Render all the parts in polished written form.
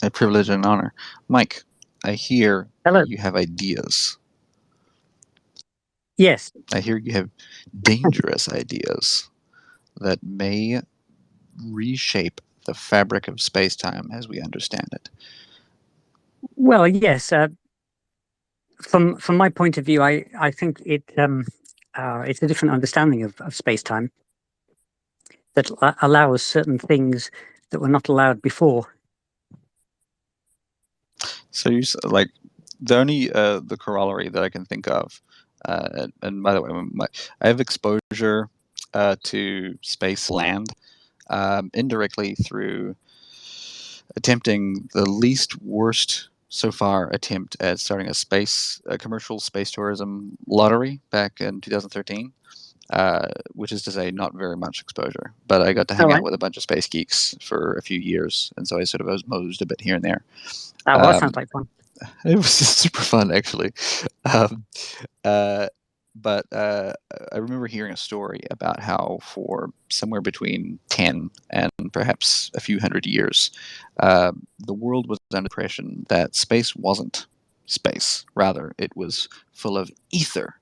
A privilege and an honor. Mike, I hear Hello. you have ideas. Yes. I hear you have dangerous ideas that may reshape the fabric of space-time as we understand it. Well, yes. From my point of view, I think it's a different understanding of space-time that allows certain things that were not allowed before. So you like the only the corollary that I can think of, and by the way, I have exposure to space land indirectly through attempting the least worst so far attempt at starting a commercial space tourism lottery back in 2013. Which is to say, not very much exposure. But I got to hang out with a bunch of space geeks for a few years, and so I sort of osmosed a bit here and there. Oh, well, that sounds like fun. It was just super fun, actually. But I remember hearing a story about how for somewhere between 10 and perhaps a few hundred years, the world was under impression that space wasn't space. Rather, it was full of ether,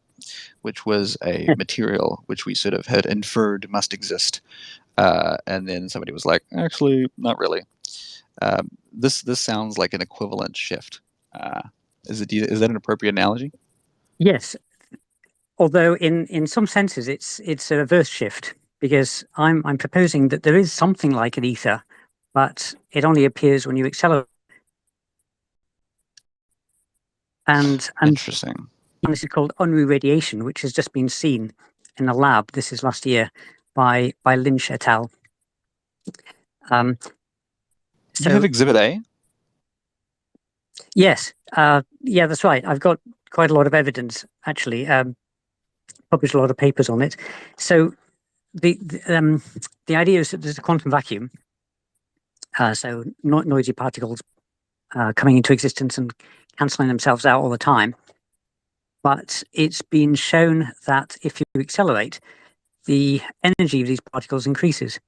which was a material which we sort of had inferred must exist. And then somebody was like, actually, not really. This sounds like an equivalent shift. Is that an appropriate analogy? Yes. Although in some senses it's a reverse shift, because I'm proposing that there is something like an ether, but it only appears when you accelerate. And Interesting. this is called Unruh radiation, which has just been seen in a lab. This is last year by Lynch et al. So you have Exhibit A? Yes. Yeah, that's right. I've got quite a lot of evidence, actually. Published a lot of papers on it. So the idea is that there's a quantum vacuum. So noisy particles coming into existence and cancelling themselves out all the time. But it's been shown that if you accelerate, the energy of these particles increases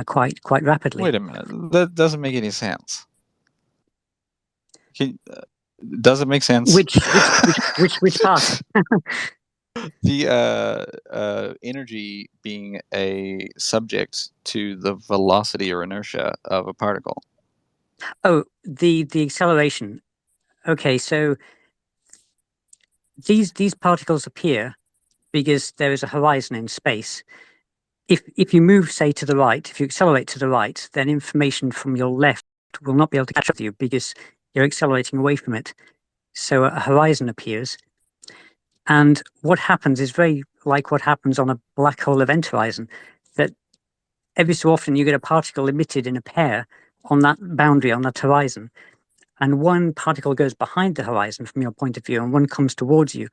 quite rapidly. Wait a minute, that doesn't make any sense. Does it make sense? Which part? The energy being a subject to the velocity or inertia of a particle. Oh, the acceleration. Okay, so these particles appear because there is a horizon in space. If you move, say, to the right, if you accelerate to the right, then information from your left will not be able to catch up with you because you're accelerating away from it. So a horizon appears. And what happens is very like what happens on a black hole event horizon, that every so often you get a particle emitted in a pair on that boundary, on that horizon. And one particle goes behind the horizon from your point of view, and one comes towards you.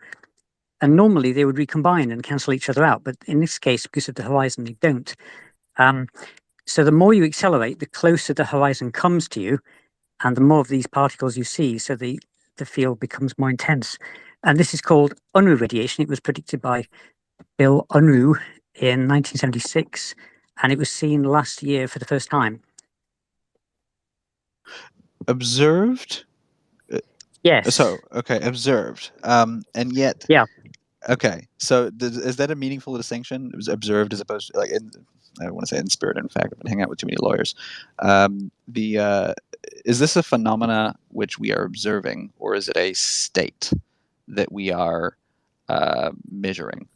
And normally they would recombine and cancel each other out. But in this case, because of the horizon, they don't. So the more you accelerate, the closer the horizon comes to you, and the more of these particles you see. So the field becomes more intense. And this is called Unruh radiation. It was predicted by Bill Unruh in 1976, and it was seen last year for the first time. Observed? Yes. So, okay, observed. And yet... Yeah. Okay, so is that a meaningful distinction? It was observed as opposed to, like, I don't want to say in spirit. In fact, I've been hanging out with too many lawyers. Is this a phenomena which we are observing, or is it a state that we are measuring?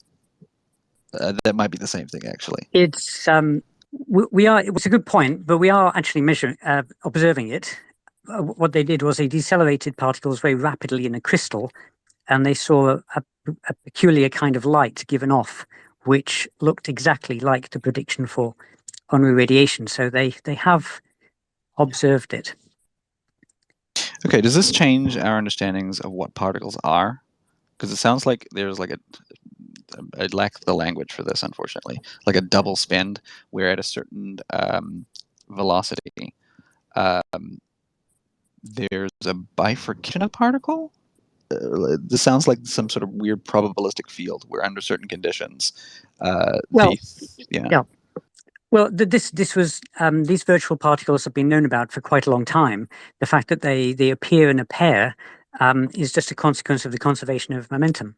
That might be the same thing, actually. It's we are. It was a good point, but we are actually measuring, observing it. What they did was they decelerated particles very rapidly in a crystal, and they saw a peculiar kind of light given off, which looked exactly like the prediction for Unruh radiation. So they have observed it. Okay, does this change our understandings of what particles are? Because it sounds like there's like I lack the language for this, unfortunately, like a double spin, where at a certain velocity, there's a bifurcation of particle. This sounds like some sort of weird probabilistic field where under certain conditions, well, yeah. Well, this was these virtual particles have been known about for quite a long time. The fact that they appear in a pair is just a consequence of the conservation of momentum.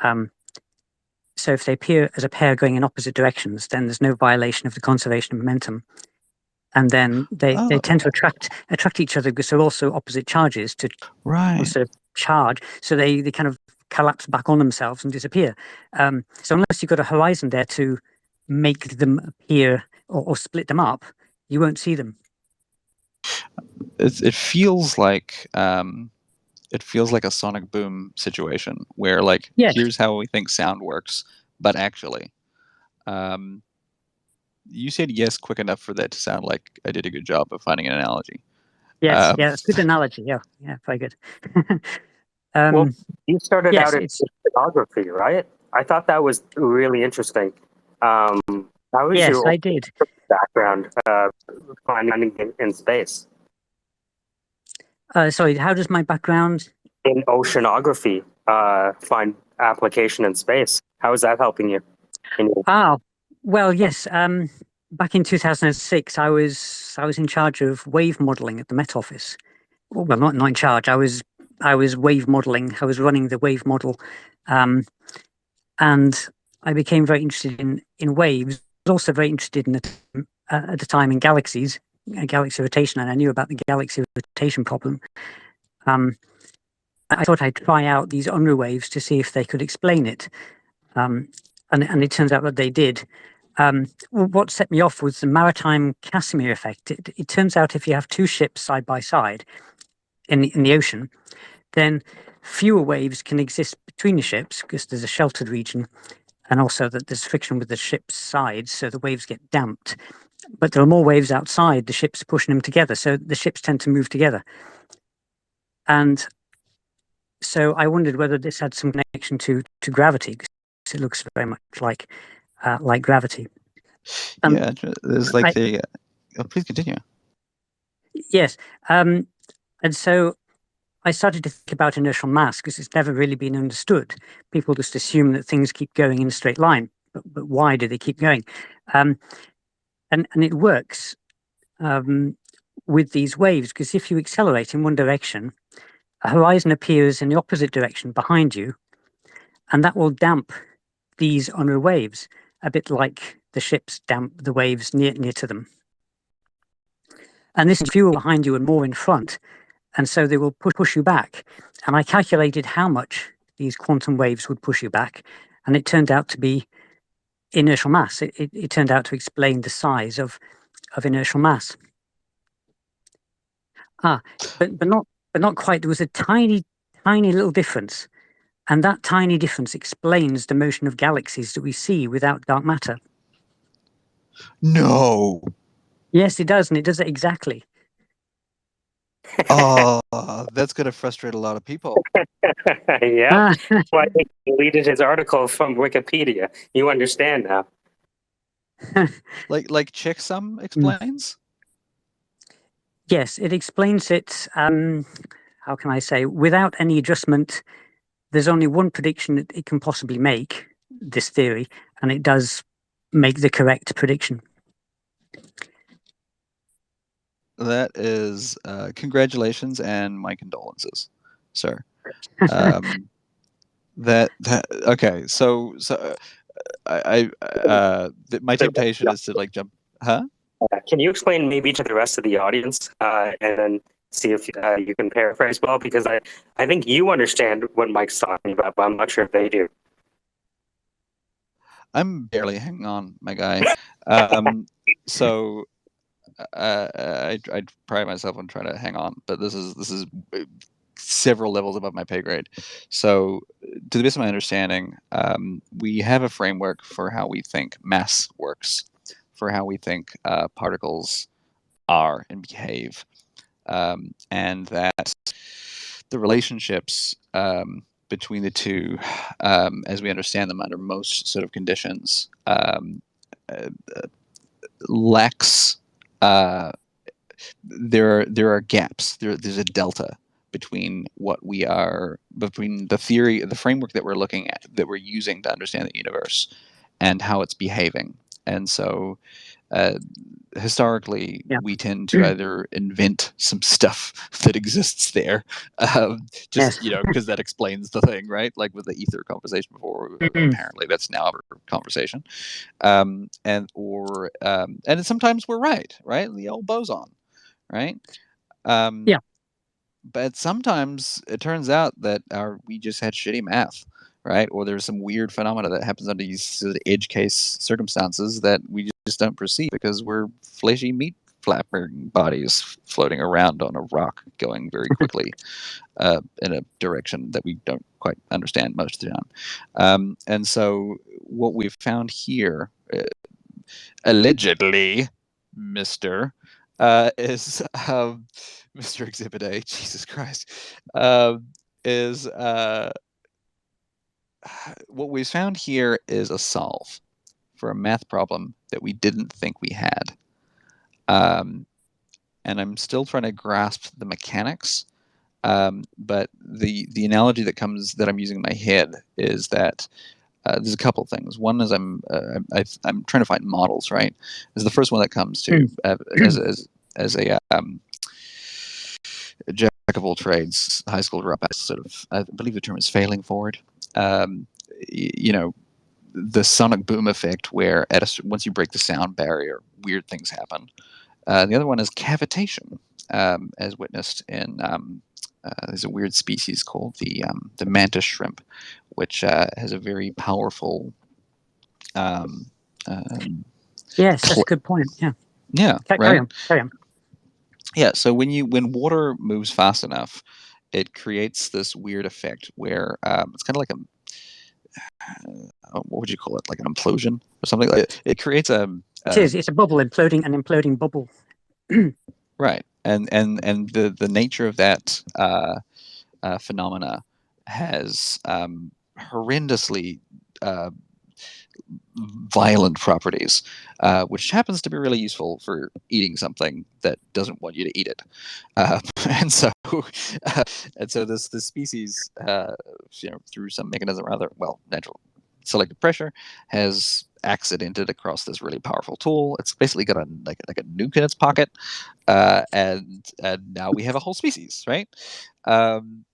Um, so if they appear as a pair going in opposite directions, then there's no violation of the conservation of momentum. And then they Oh, tend to attract each other because they're also opposite charges to right. sort of charge. So they kind of collapse back on themselves and disappear. So unless you've got a horizon there to make them appear or split them up, you won't see them. It feels like a sonic boom situation where like Yes, here's how we think sound works, but actually, um, you said yes quick enough for that to sound like I did a good job of finding an analogy. yes, Um, yeah, it's a good analogy. Yeah, yeah, very good. Well, um, you started yes, out in it's photography, right? I thought that was really interesting. Um, how was yes, your I did. background finding in space? Sorry, how does my background? In oceanography, find application in space. How is that helping you? Ah, well, yes. Back in 2006, I was in charge of wave modeling at the Met Office. Well, not in charge. I was wave modeling. I was running the wave model, um, and I became very interested in waves. I was also very interested in at the time in galaxies, galaxy rotation, and I knew about the galaxy rotation problem. Um, I thought I'd try out these Unruh waves to see if they could explain it, um, and it turns out that they did. What set me off was the maritime Casimir effect. It turns out if you have two ships side by side in the ocean, then fewer waves can exist between the ships because there's a sheltered region, and also that there's friction with the ship's sides, so the waves get damped. But there are more waves outside the ships pushing them together, so the ships tend to move together. And so I wondered whether this had some connection to gravity, because it looks very much like gravity. yeah, there's like I, the. Oh, please continue. yes, and so I started to think about inertial mass because it's never really been understood. People just assume that things keep going in a straight line, but why do they keep going? Um, and it works with these waves because if you accelerate in one direction, a horizon appears in the opposite direction behind you, and that will damp these Unruh waves, a bit like the ships damp the waves near to them. And this is fewer behind you and more in front, and so they will push you back. And I calculated how much these quantum waves would push you back, and it turned out to be inertial mass. It turned out to explain the size of inertial mass. Ah, but not quite. There was a tiny little difference, and that tiny difference explains the motion of galaxies that we see without dark matter. No. Yes, it does, and it does it exactly. Oh, that's gonna frustrate a lot of people. Yeah. Ah, Why he deleted his article from Wikipedia. You understand now. Like checksum explains. yes, it explains it. How can I say? Without any adjustment, there's only one prediction that it can possibly make. This theory, and it does make the correct prediction. That is congratulations and my condolences, sir. That okay. So my temptation is to like jump. Huh? Can you explain maybe to the rest of the audience and then see if you can paraphrase well? Because I think you understand what Mike's talking about, but I'm not sure if they do. I'm barely hanging on, my guy. So I pride myself on trying to hang on, but this is several levels above my pay grade. So, to the best of my understanding, we have a framework for how we think mass works, for how we think particles are and behave, and that the relationships between the two, as we understand them under most sort of conditions, uh, lacks. There are gaps. There's a delta between between the theory, the framework that we're looking at, that we're using to understand the universe, and how it's behaving. And so, historically, Yeah. we tend to either invent some stuff that exists there, just Yes. because that explains the thing, right? Like with the ether conversation before. Apparently, that's now our conversation, and sometimes we're right? The old boson, right? Yeah. But sometimes it turns out that we just had shitty math, right? Or there's some weird phenomena that happens under these sort of edge case circumstances that we just don't perceive because we're fleshy meat flapping bodies floating around on a rock going very quickly in a direction that we don't quite understand most of the time. And so what we've found here, allegedly, Mr. Is Mr. Exhibit A, Jesus Christ, is what we found here is a solve for a math problem that we didn't think we had. And I'm still trying to grasp the mechanics. But the analogy that I'm using in my head is that there's a couple of things. One is I'm trying to find models. Right, is the first one that comes to as a jack of all trades, high school dropout. Sort of, I believe the term is failing forward. The sonic boom effect, where once you break the sound barrier, weird things happen. The other one is cavitation, as witnessed in there's a weird species called the mantis shrimp, which has a very powerful. Yes, that's a good point. Yeah. Yeah. Carry on. Yeah. So when water moves fast enough, it creates this weird effect where it's kind of like what would you call it? Like an implosion or something. It creates It's a bubble imploding, an imploding bubble. Right, and the nature of that phenomena has horrendously violent properties, which happens to be really useful for eating something that doesn't want you to eat it. And so this species, through some mechanism or other, natural selective pressure, has accidented across this really powerful tool. It's basically got a nuke in its pocket, and now we have a whole species, right? And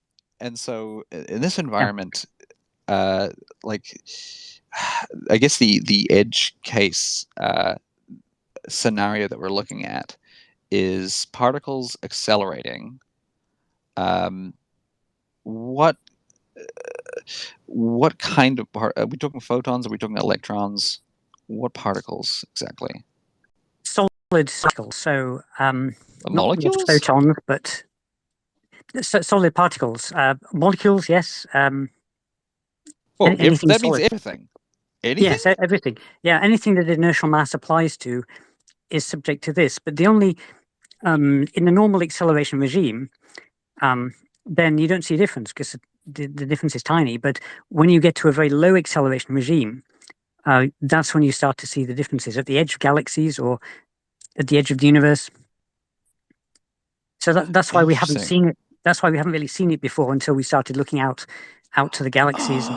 so in this environment, I guess the edge case scenario that we're looking at is particles accelerating. What kind of are we talking? Photons? Are we talking electrons? What particles exactly? Solid particles. So molecules, not photons, but solid particles. Molecules, yes. Anything that solid. means everything. Anything? Yes, everything. Yeah, anything that inertial mass applies to is subject to this. But the only in the normal acceleration regime, then you don't see a difference because the difference is tiny. But when you get to a very low acceleration regime, that's when you start to see the differences at the edge of galaxies or at the edge of the universe. So that's why we haven't seen it. That's why we haven't really seen it before until we started looking out to the galaxies.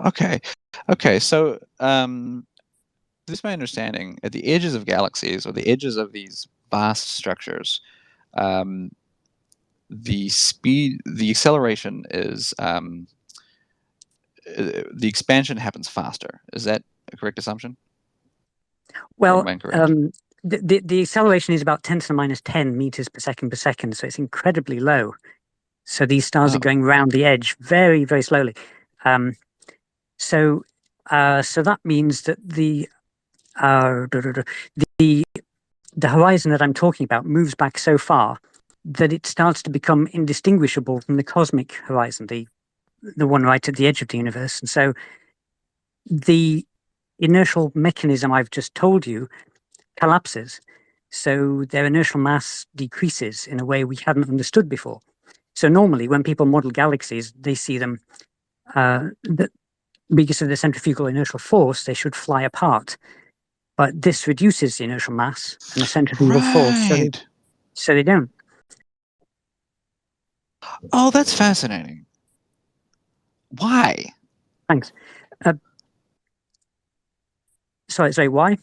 Okay. So this is my understanding. At the edges of galaxies or the edges of these vast structures, the acceleration is the expansion happens faster. Is that a correct assumption? Well, the acceleration is about 10 to the minus 10 meters per second, so it's incredibly low. So these stars are going around the edge very, very slowly. So that means that the horizon that I'm talking about moves back so far that it starts to become indistinguishable from the cosmic horizon, the one right at the edge of the universe. And so the inertial mechanism I've just told you collapses. So their inertial mass decreases in a way we hadn't understood before. So normally when people model galaxies, they see them because of the centrifugal inertial force, they should fly apart. But this reduces the inertial mass and the centrifugal force, so they don't. Oh, that's fascinating. Why? Thanks. Sorry, why?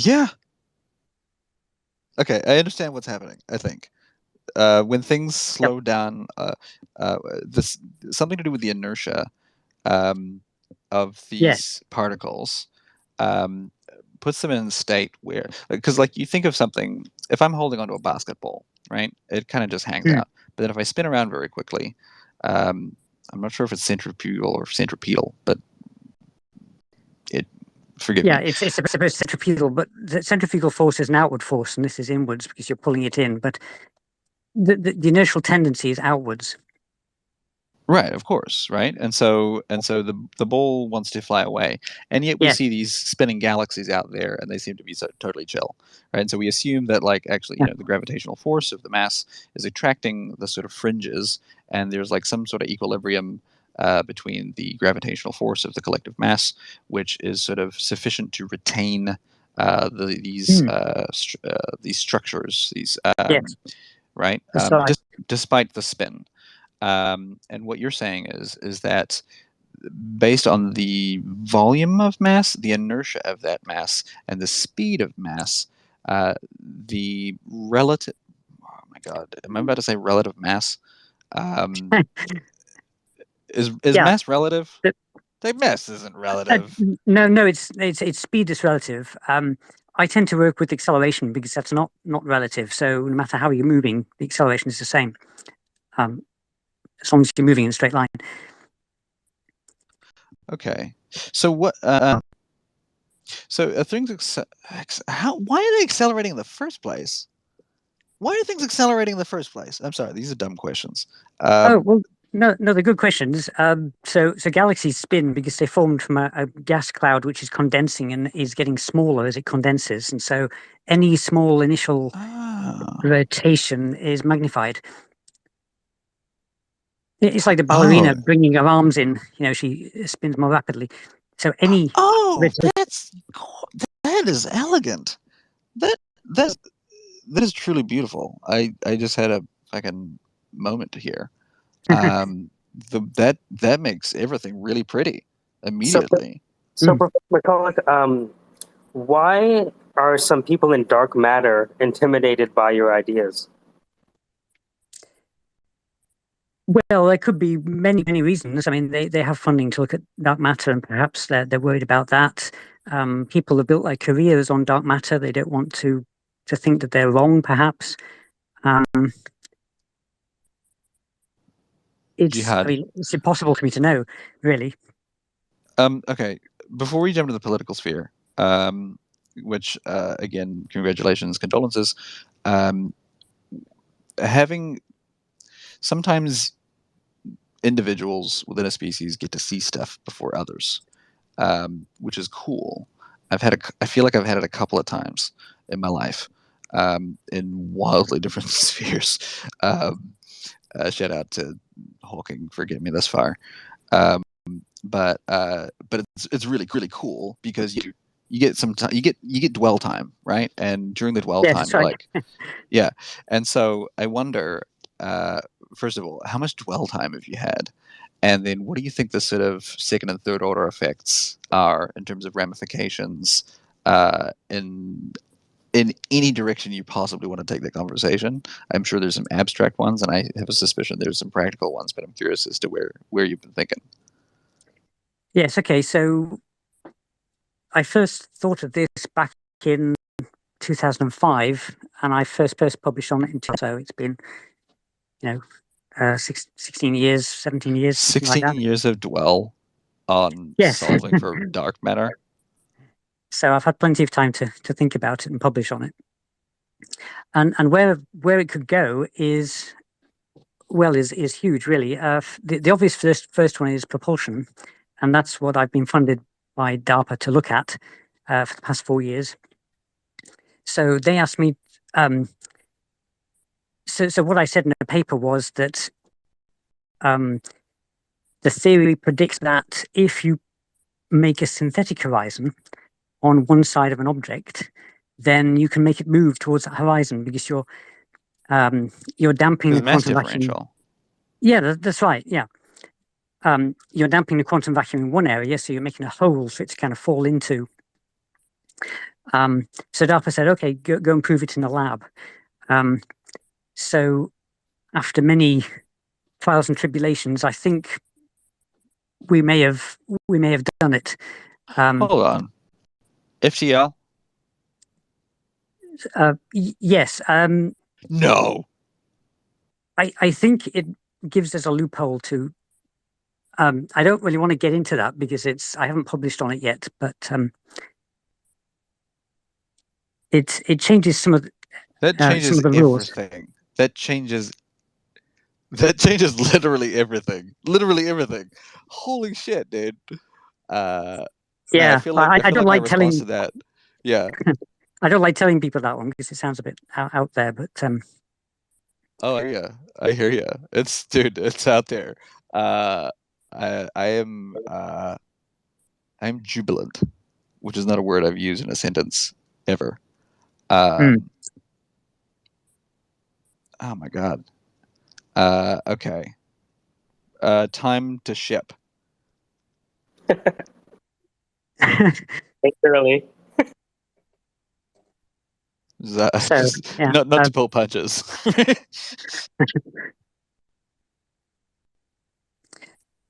Yeah. Okay, I understand what's happening. I think when things Yep. slow down, this something to do with the inertia um, of Yes. these particles um, puts them in a state where, because like you think of something, if I'm holding onto a basketball, right, it kind of just hangs Mm. out. But then if I spin around very quickly, um, I'm not sure if it's centrifugal or centripetal, but it. Forgive Yeah, me. it's supposed centrifugal, but the centrifugal force is an outward force, and this is inwards because you're pulling it in. But the inertial tendency is outwards. Right, of course, right? And so the ball wants to fly away, and yet we Yes. see these spinning galaxies out there, and they seem to be so totally chill, right? And so we assume that like actually, Yeah. the gravitational force of the mass is attracting the sort of fringes, and there's like some sort of equilibrium between the gravitational force of the collective mass, which is sort of sufficient to retain Mm. these structures, these Yes. right, That's right. despite the spin. And what you're saying is that based on the volume of mass, the inertia of that mass, and the speed of mass, the relative. Oh my God, am I about to say relative mass? Um, is Yeah. mass relative? The- The mass isn't relative. no, it's speed is relative. I tend to work with acceleration because that's not relative. So no matter how you're moving, the acceleration is the same. Um, as long as you're moving in a straight line. Okay, so what? So things how? Why are they accelerating in the first place? Why are things accelerating in the first place? I'm sorry, these are dumb questions. Oh Um, well, no, they're good questions. So galaxies spin because they formed from a gas cloud which is condensing and is getting smaller as it condenses, and so any small initial oh, rotation is magnified. It's like the oh, ballerina bringing her arms in. She spins more rapidly. So any oh, rotation. that is elegant. That that that is truly beautiful. I just had a fucking moment here. Um, that makes everything really pretty So, immediately. so Professor McCulloch, why are some people in dark matter intimidated by your ideas? Well, there could be many reasons. I mean, they have funding to look at dark matter, and perhaps they're worried about that. People have built their careers on dark matter. They don't want to think that they're wrong. Perhaps um, I Jihad. mean, it's impossible for me to know, really. Okay. Before we jump into the political sphere, which again, congratulations, condolences. Um, having sometimes individuals within a species get to see stuff before others, which is cool. I feel like I've had it a couple of times in my life, in wildly different spheres. Shout out to Hawking for getting me this far. Um, but it's really cool because you get some time, you get dwell time, right? And during the dwell Yes, time, that's you're right. like, yeah. And so I wonder, uh, first of all, how much dwell time have you had? And then what do you think the sort of second and third order effects are in terms of ramifications in any direction you possibly want to take the conversation? I'm sure there's some abstract ones, and I have a suspicion there's some practical ones, but I'm curious as to where you've been thinking. Yes. Okay. So I first thought of this back in 2005, and I first published on it in so it's been 16 years, 17 years, something like 16 that. years of dwell on Yes. solving for dark matter. So I've had plenty of time to think about it and publish on it. And where it could go is huge, really. The obvious first one is propulsion, and that's what I've been funded by DARPA to look at for the past 4 years. So they asked me. So what I said in the paper was that um, the theory predicts that if you make a synthetic horizon on one side of an object, then you can make it move towards that horizon because you're damping Because the mass quantum vacuum. differential. Yeah, that's right. Yeah. You're damping the quantum vacuum in one area, so you're making a hole for it to kind of fall into. So DARPA said, okay, go and prove it in the lab. So after many trials and tribulations, I think we may have done it. Hold on. FTL? Yes. No. I think it gives us a loophole to. I don't really want to get into that because I haven't published on it yet, but it changes some of That some changes of the rules. everything. That changes literally everything. Literally everything. Holy shit, dude. Man, Yeah, I feel like I don't my like response telling. to that. Yeah. I don't like telling people that one because it sounds a bit out there. But Oh yeah, I hear you. It's dude, it's out there. Uh, I am I'm jubilant, which is not a word I've used in a sentence ever. Um, oh my god. Okay. Time to ship. Thanks, Shirley. so yeah, not to pull punches.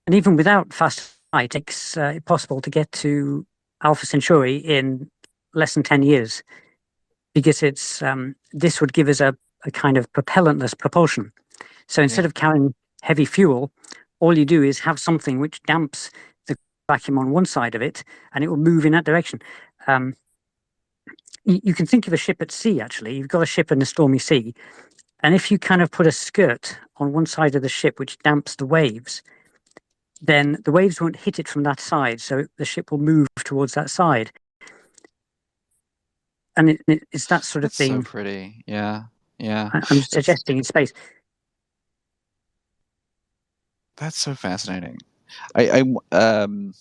and even without fast flight, it's possible to get to Alpha Centauri in less than 10 years because it's this would give us a kind of propellantless propulsion. So instead of carrying heavy fuel, all you do is have something which damps the vacuum on one side of it, and it will move in that direction. You can think of a ship at sea. Actually, you've got a ship in a stormy sea, and if you kind of put a skirt on one side of the ship which damps the waves, then the waves won't hit it from that side, so the ship will move towards that side. And it's that sort of That's thing. so pretty. Yeah. Yeah. I'm suggesting in space. That's so fascinating. So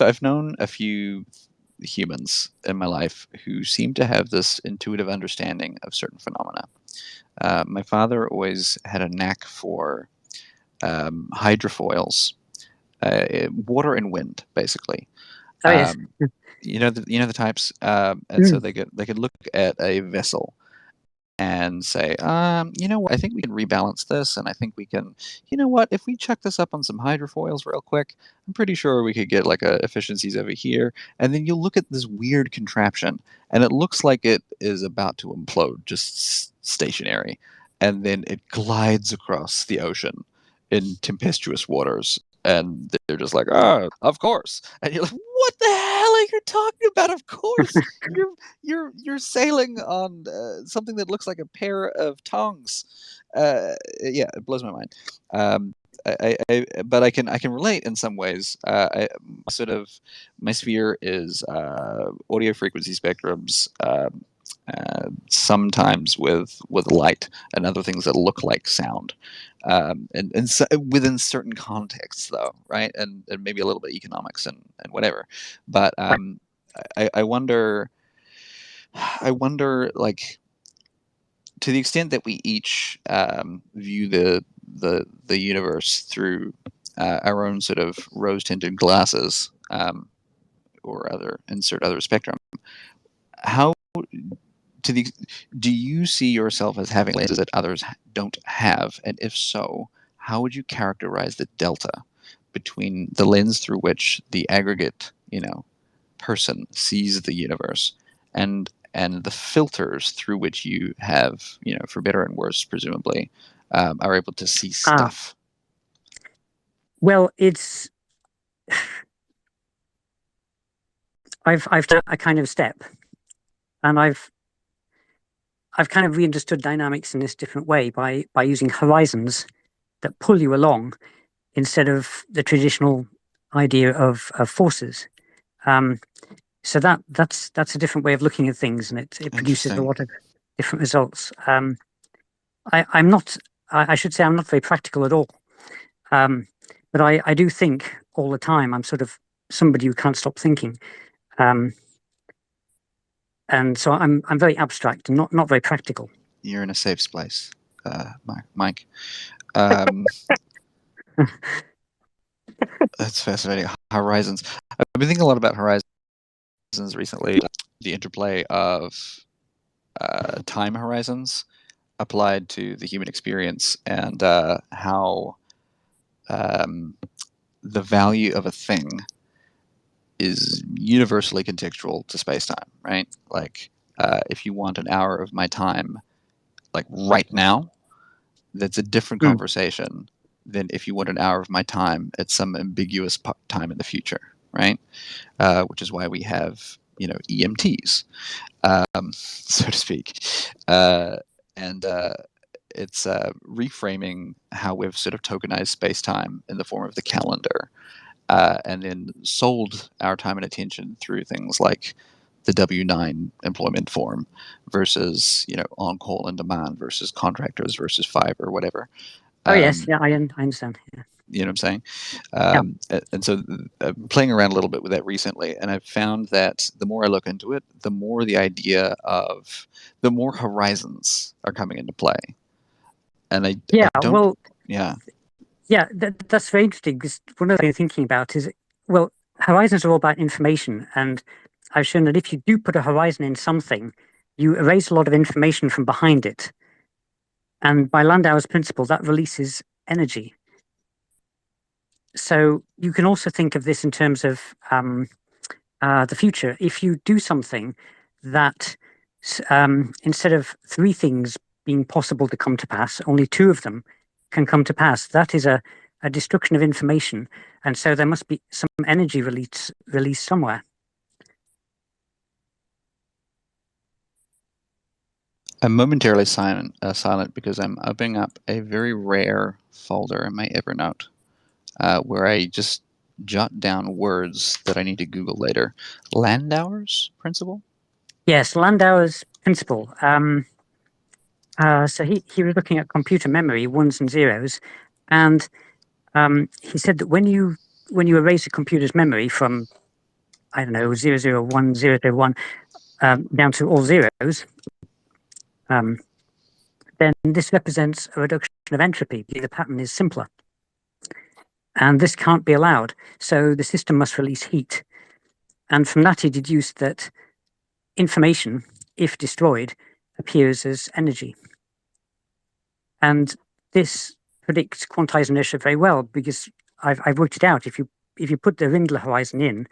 I've known a few humans in my life who seem to have this intuitive understanding of certain phenomena. My father always had a knack for hydrofoils, water and wind, basically. Oh yes. You know the types, and so they could look at a vessel and say, you know what, I think we can rebalance this, and I think we can, you know what, if we chuck this up on some hydrofoils real quick, I'm pretty sure we could get like efficiencies over here. And then you'll look at this weird contraption, and it looks like it is about to implode, just stationary, and then it glides across the ocean in tempestuous waters. And they're just like, oh, of course. And you're like, what the hell are you talking about? Of course, you're sailing on something that looks like a pair of tongs. Yeah, it blows my mind. But I can relate in some ways. My sphere is audio frequency spectrums. Sometimes with light and other things that look like sound, and so within certain contexts, though, right? And maybe a little bit of economics and whatever. But I wonder, like, to the extent that we each view the universe through our own sort of rose-tinted glasses, or insert other spectrum. How do you see yourself as having lenses that others don't have? And if so, how would you characterize the delta between the lens through which the aggregate, person sees the universe, and the filters through which you have, for better and worse, presumably, are able to see stuff? Well, it's I've done a kind of step, and I've kind of re-understood dynamics in this different way by using horizons that pull you along instead of the traditional idea of forces. So that's a different way of looking at things, and it produces a lot of different results. I'm not. I should say I'm not very practical at all. But I do think all the time. I'm sort of somebody who can't stop thinking. And so I'm very abstract and not very practical. You're in a safe place, Mike. That's fascinating. Horizons. I've been thinking a lot about horizons recently. the interplay of time horizons applied to the human experience, and how the value of a thing is universally contextual to space-time, right? Like, if you want an hour of my time, like right now, that's a different conversation than if you want an hour of my time at some ambiguous time in the future, right? Which is why we have, EMTs, so to speak. And it's reframing how we've sort of tokenized space-time in the form of the calendar, and then sold our time and attention through things like the W-9 employment form versus, on-call and demand versus contractors versus fiber, whatever. Oh, yes. Yeah, I understand. Yeah. You know what I'm saying? And so I'm playing around a little bit with that recently, and I've found that the more I look into it, the more the more horizons are coming into play. And I don't. Well, yeah. Yeah, that's very interesting, because one of the things I'm thinking about is, well, horizons are all about information. And I've shown that if you do put a horizon in something, you erase a lot of information from behind it. And by Landauer's principle, that releases energy. So you can also think of this in terms of the future. If you do something that, instead of 3 things being possible to come to pass, only 2 of them can come to pass, that is a destruction of information. And so there must be some energy released somewhere. I'm momentarily silent because I'm opening up a very rare folder in my Evernote, where I just jot down words that I need to Google later. Landauer's principle? Yes, Landauer's principle. So he was looking at computer memory, ones and zeros, and he said that when you erase a computer's memory from, I don't know, 001, 001, down to all zeros, then this represents a reduction of entropy. The pattern is simpler. And this can't be allowed. So the system must release heat. And from that, he deduced that information, if destroyed, appears as energy. And this predicts quantized inertia very well, because I've worked it out. If you put the Rindler horizon in,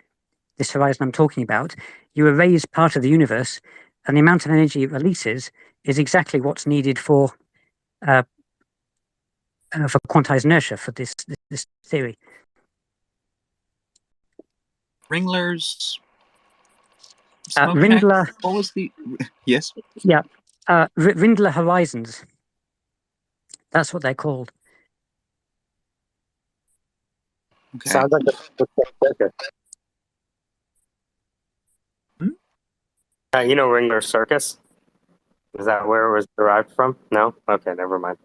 this horizon I'm talking about, you erase part of the universe, and the amount of energy it releases is exactly what's needed for quantized inertia for this theory. Ringler's Rindler. What was the? Yes. Yeah, Rindler horizons. That's what they're called. Okay. Sounds like a you know Ringler Circus? Is that where it was derived from? No? Okay, never mind.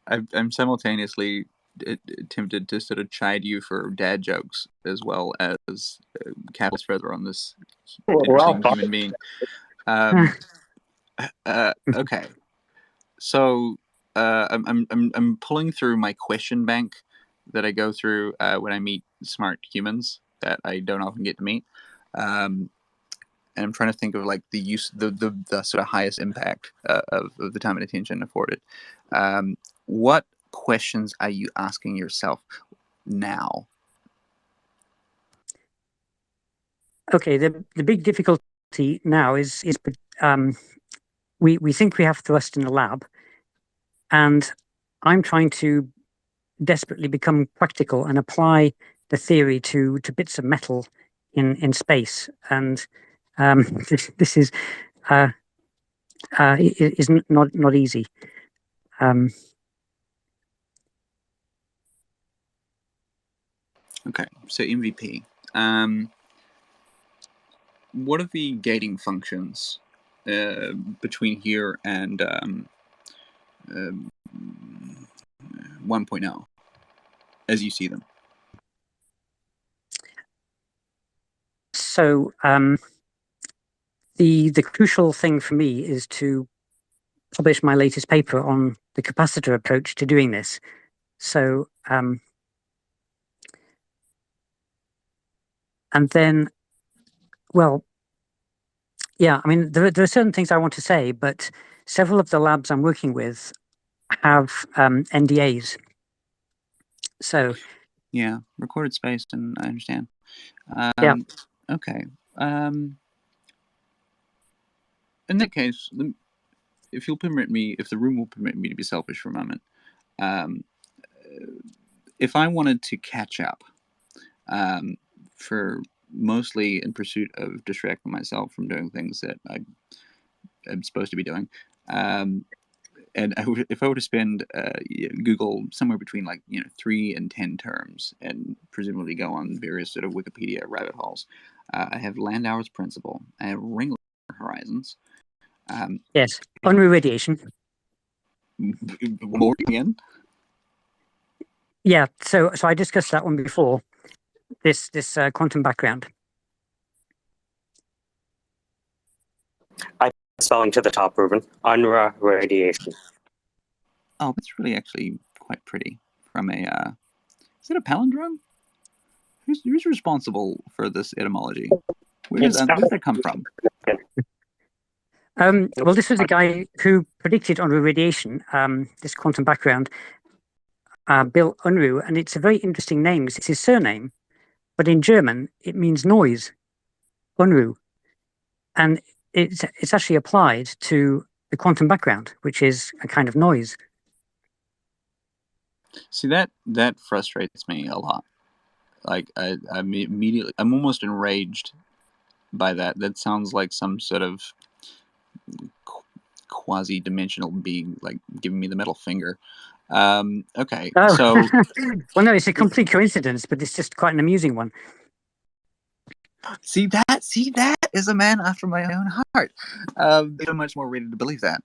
I'm simultaneously tempted to sort of chide you for dad jokes as well as capitalist further on this interesting human being. Okay, so I'm pulling through my question bank that I go through when I meet smart humans that I don't often get to meet, and I'm trying to think of like the sort of highest impact of the time and attention afforded. What questions are you asking yourself now? Okay, the big difficulty now is we think we have thrust in the lab, and I'm trying to desperately become practical and apply the theory to bits of metal in space, and this is not easy. Okay, so MVP. What are the gating functions between here and 1.0 as you see them? So the crucial thing for me is to publish my latest paper on the capacitor approach to doing this. So And then, well, yeah, I mean, there are certain things I want to say, but several of the labs I'm working with have NDAs. So Yeah, recorded space, and I understand. yeah. Okay. In that case, if you'll permit me, if the room will permit me to be selfish for a moment, um, if I wanted to catch up, for mostly in pursuit of distracting myself from doing things that I am supposed to be doing, and if I were to spend Google somewhere between 3 and 10 terms, and presumably go on various sort of Wikipedia rabbit holes, I have Landauer's principle. I have Ringler horizons. Yes, Unruh radiation. More again. Yeah, so I discussed that one before. This quantum background. Spelling to the top, Ruben. Unruh radiation. Oh, that's really actually quite pretty. From a is it a palindrome? Who's responsible for this etymology? Where does that come from? Well, this was a guy who predicted Unruh radiation, this quantum background, Bill Unruh, and it's a very interesting name. It's his surname, but in German it means noise, Unruh, and it's actually applied to the quantum background, which is a kind of noise. See, that frustrates me a lot. Like I'm immediately, I'm almost enraged by that. That sounds like some sort of quasi-dimensional being, like giving me the middle finger. Okay, Oh. so well, no, it's a complete coincidence, but it's just quite an amusing one. see that is a man after my own heart. So much more ready to believe that.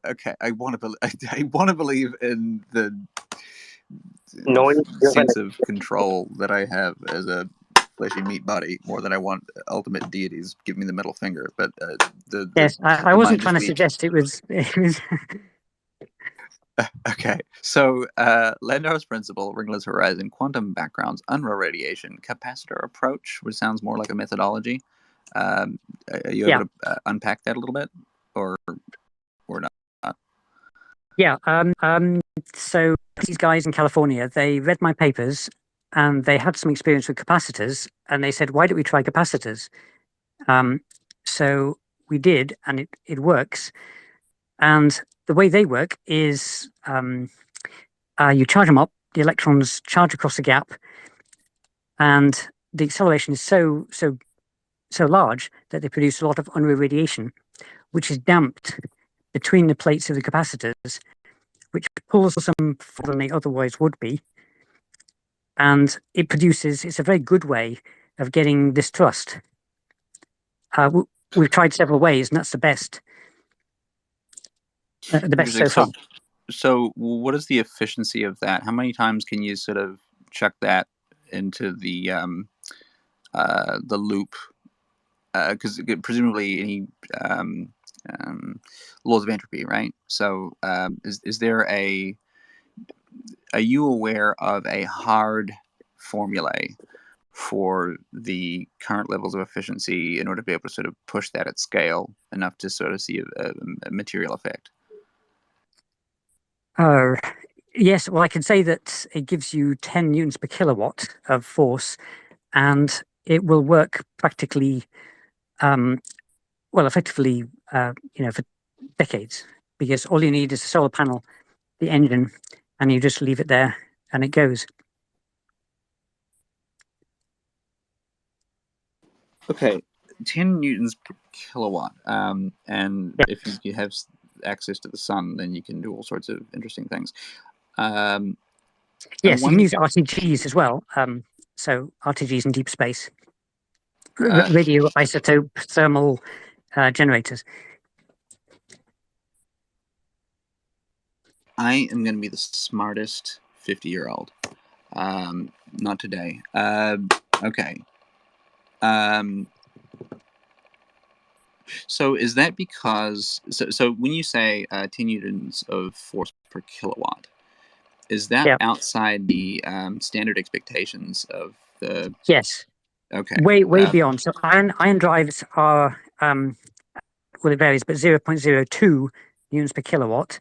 Okay, I want to believe in the sense of control that I have as a fleshy meat body more than I want ultimate deities give me the middle finger. But yes, I wasn't trying to suggest it was. Okay, so Landauer's principle, Ringler's horizon, quantum backgrounds, Unruh radiation, capacitor approach, which sounds more like a methodology. Are you able to unpack that a little bit, or not? Yeah. So these guys in California, they read my papers, and they had some experience with capacitors, and they said, "Why don't we try capacitors?" So we did, and it works. And the way they work is you charge them up, the electrons charge across the gap, and the acceleration is so large that they produce a lot of Unruh radiation, which is damped between the plates of the capacitors, which pulls them further than they otherwise would be. And it's a very good way of getting this thrust. We've tried several ways, and that's the best. The best so far. So what is the efficiency of that? How many times can you sort of chuck that into the loop? Because presumably any laws of entropy, right? So is there are you aware of a hard formulae for the current levels of efficiency in order to be able to sort of push that at scale enough to sort of see a material effect? Yes, well, I can say that it gives you 10 newtons per kilowatt of force, and it will work practically, effectively, for decades, because all you need is a solar panel, the engine, and you just leave it there, and it goes. Okay, 10 newtons per kilowatt, and Yep. if you have access to the sun, then you can do all sorts of interesting things. Yes, you can use RTGs as well. So RTGs in deep space, radio isotope thermal generators. I am going to be the smartest 50-year-old. Not today. Okay. So is that because so when you say 10 newtons of force per kilowatt, is that outside the standard expectations of the? Yes. Okay. Way beyond. So ion drives are well, it varies, but 0.02 newtons per kilowatt,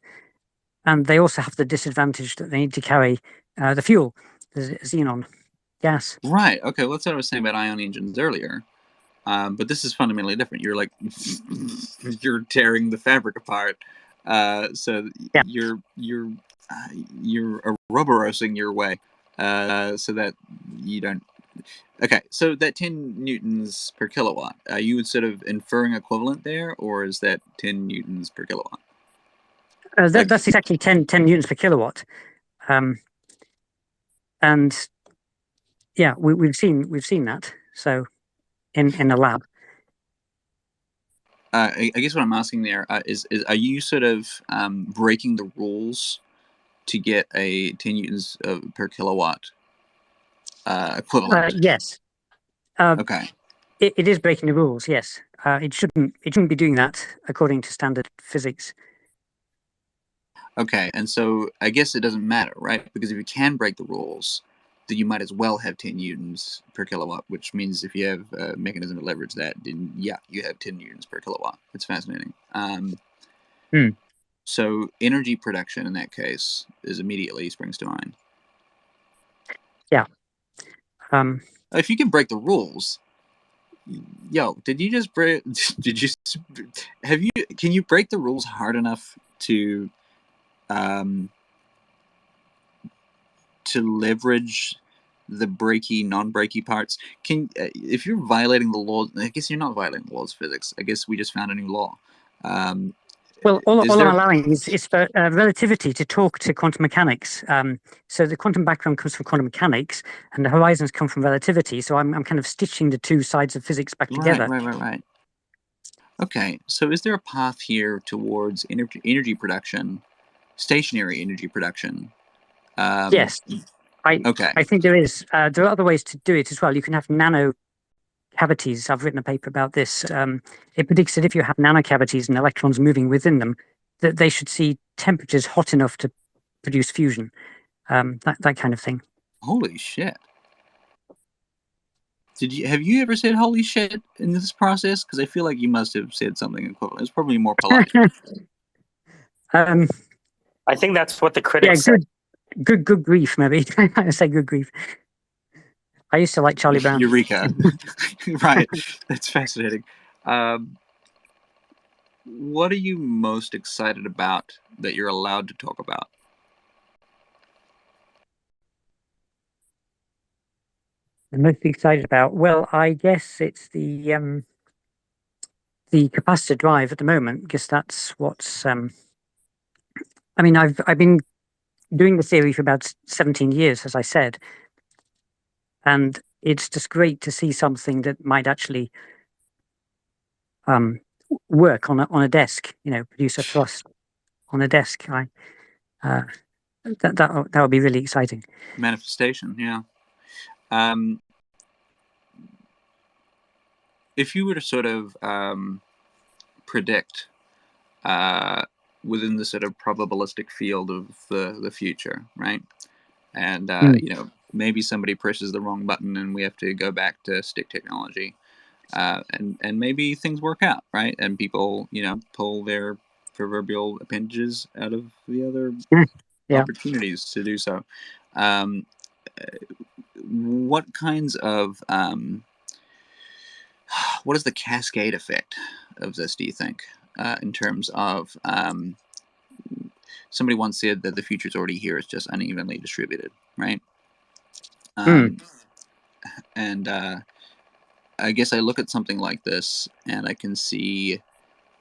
and they also have the disadvantage that they need to carry the fuel, the xenon gas. Right. Okay. Well, that's what I was saying about ion engines earlier. But this is fundamentally different. You're like you're tearing the fabric apart. So Yeah. you're Ouroborosing your way, so that you don't. Okay, so that 10 newtons per kilowatt, you would sort of inferring equivalent there, or is that 10 newtons per kilowatt? That's exactly 10 newtons per kilowatt, and yeah, we've seen that. So in a lab. I guess what I'm asking there is are you sort of breaking the rules to get a 10 newtons per kilowatt equivalent? Yes. Okay. It is breaking the rules. Yes. It shouldn't be doing that according to standard physics. Okay, and so I guess it doesn't matter, right? Because if you can break the rules, then you might as well have 10 newtons per kilowatt, which means if you have a mechanism to leverage that, then yeah, you have 10 newtons per kilowatt. It's fascinating. So energy production in that case is immediately springs to mind. Yeah. If you can break the rules, yo, did you just break? Did you have you? Can you break the rules hard enough to leverage the breaky, non-breaky parts? If you're violating the law, I guess you're not violating the laws of physics. I guess we just found a new law. Well, all I'm allowing is for relativity to talk to quantum mechanics. So the quantum background comes from quantum mechanics, and the horizons come from relativity. So I'm kind of stitching the two sides of physics back together. Right. Okay, so is there a path here towards energy production, stationary energy production? Yes, I think there is. There are other ways to do it as well. You can have nano cavities. I've written a paper about this. It predicts that if you have nano cavities and electrons moving within them, that they should see temperatures hot enough to produce fusion. That kind of thing. Holy shit! Have you ever said "holy shit" in this process? Because I feel like you must have said something equivalent. It's probably more polite. I think that's what the critics said. Good grief, maybe. I say good grief. I used to like Charlie Brown. Eureka. Right. That's fascinating. What are you most excited about that you're allowed to talk about? I'm most excited about? Well, I guess it's the capacitor drive at the moment, because that's what's. I mean, I've been doing the theory for about 17 years, as I said, and it's just great to see something that might actually work on a desk. Produce a thrust on a desk. That would be really exciting. Manifestation, yeah. If you were to sort of predict within the sort of probabilistic field of the future, right? And maybe somebody presses the wrong button and we have to go back to stick technology, and maybe things work out, right? And people pull their proverbial appendages out of the other opportunities to do so. What kinds of what is the cascade effect of this, do you think, in terms of somebody once said that the future's already here, it's just unevenly distributed, right? And I guess I look at something like this and I can see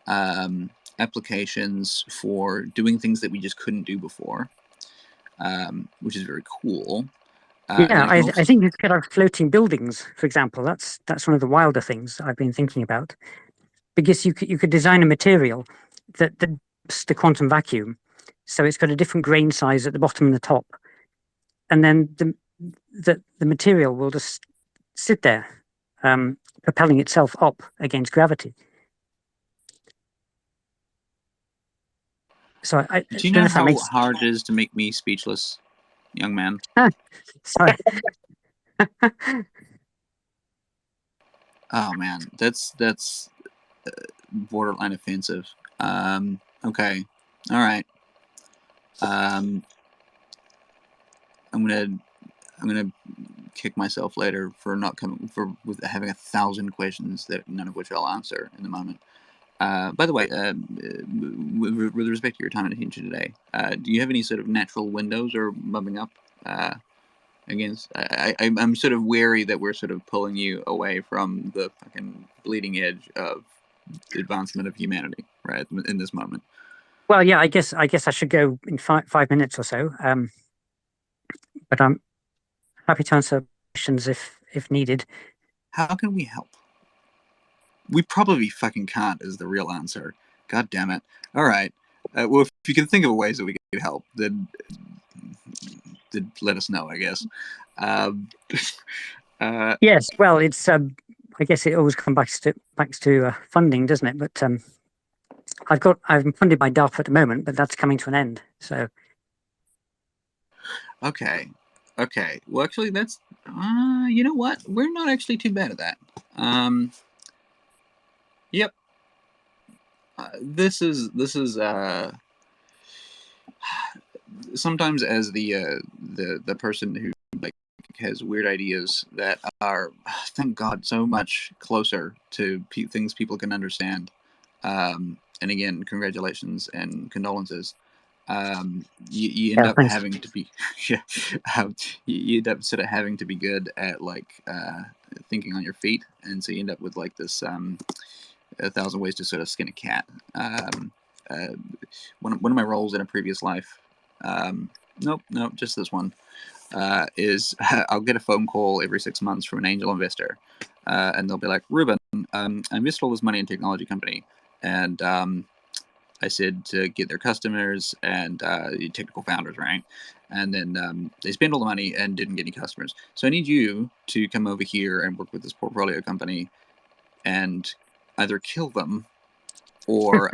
applications for doing things that we just couldn't do before, which is very cool. I think you could have floating buildings, for example. That's one of the wilder things I've been thinking about, because you could design a material that the quantum vacuum, so it's got a different grain size at the bottom and the top, and then the material will just sit there, propelling itself up against gravity. So do you know how hard it is to make me speechless, young man? Sorry. Oh man, that's borderline offensive. Okay, all right. I'm gonna kick myself later for not coming with having 1,000 questions that none of which I'll answer in the moment. By the way, with respect to your time and attention today, do you have any sort of natural windows or bumping up against? I'm sort of wary that we're sort of pulling you away from the fucking bleeding edge of the advancement of humanity, right, in this moment. Well, yeah, I guess I should go in 5 minutes or so. But I'm happy to answer questions if needed. How can we help? We probably fucking can't is the real answer. God damn it. All right. Well, if you can think of ways that we could help, then let us know, I guess. Yes, well, it's I guess it always comes back to funding, doesn't it? But I'm funded by DARPA at the moment, but that's coming to an end. So okay. Well, actually, that's you know what? We're not actually too bad at that. Yep. This is sometimes as the person who like has weird ideas that are, thank God, so much closer to things people can understand. And again, congratulations and condolences. You end yeah, up thanks. having to be yeah, you end up sort of having to be good at like thinking on your feet, and so you end up with like this 1,000 ways to sort of skin a cat. One of my roles in a previous life, nope, just this one, is I'll get a phone call every 6 months from an angel investor, and they'll be like, Ruben, I invested all this money in a technology company, and I said to get their customers and technical founders, right? And then they spent all the money and didn't get any customers. So I need you to come over here and work with this portfolio company and either kill them or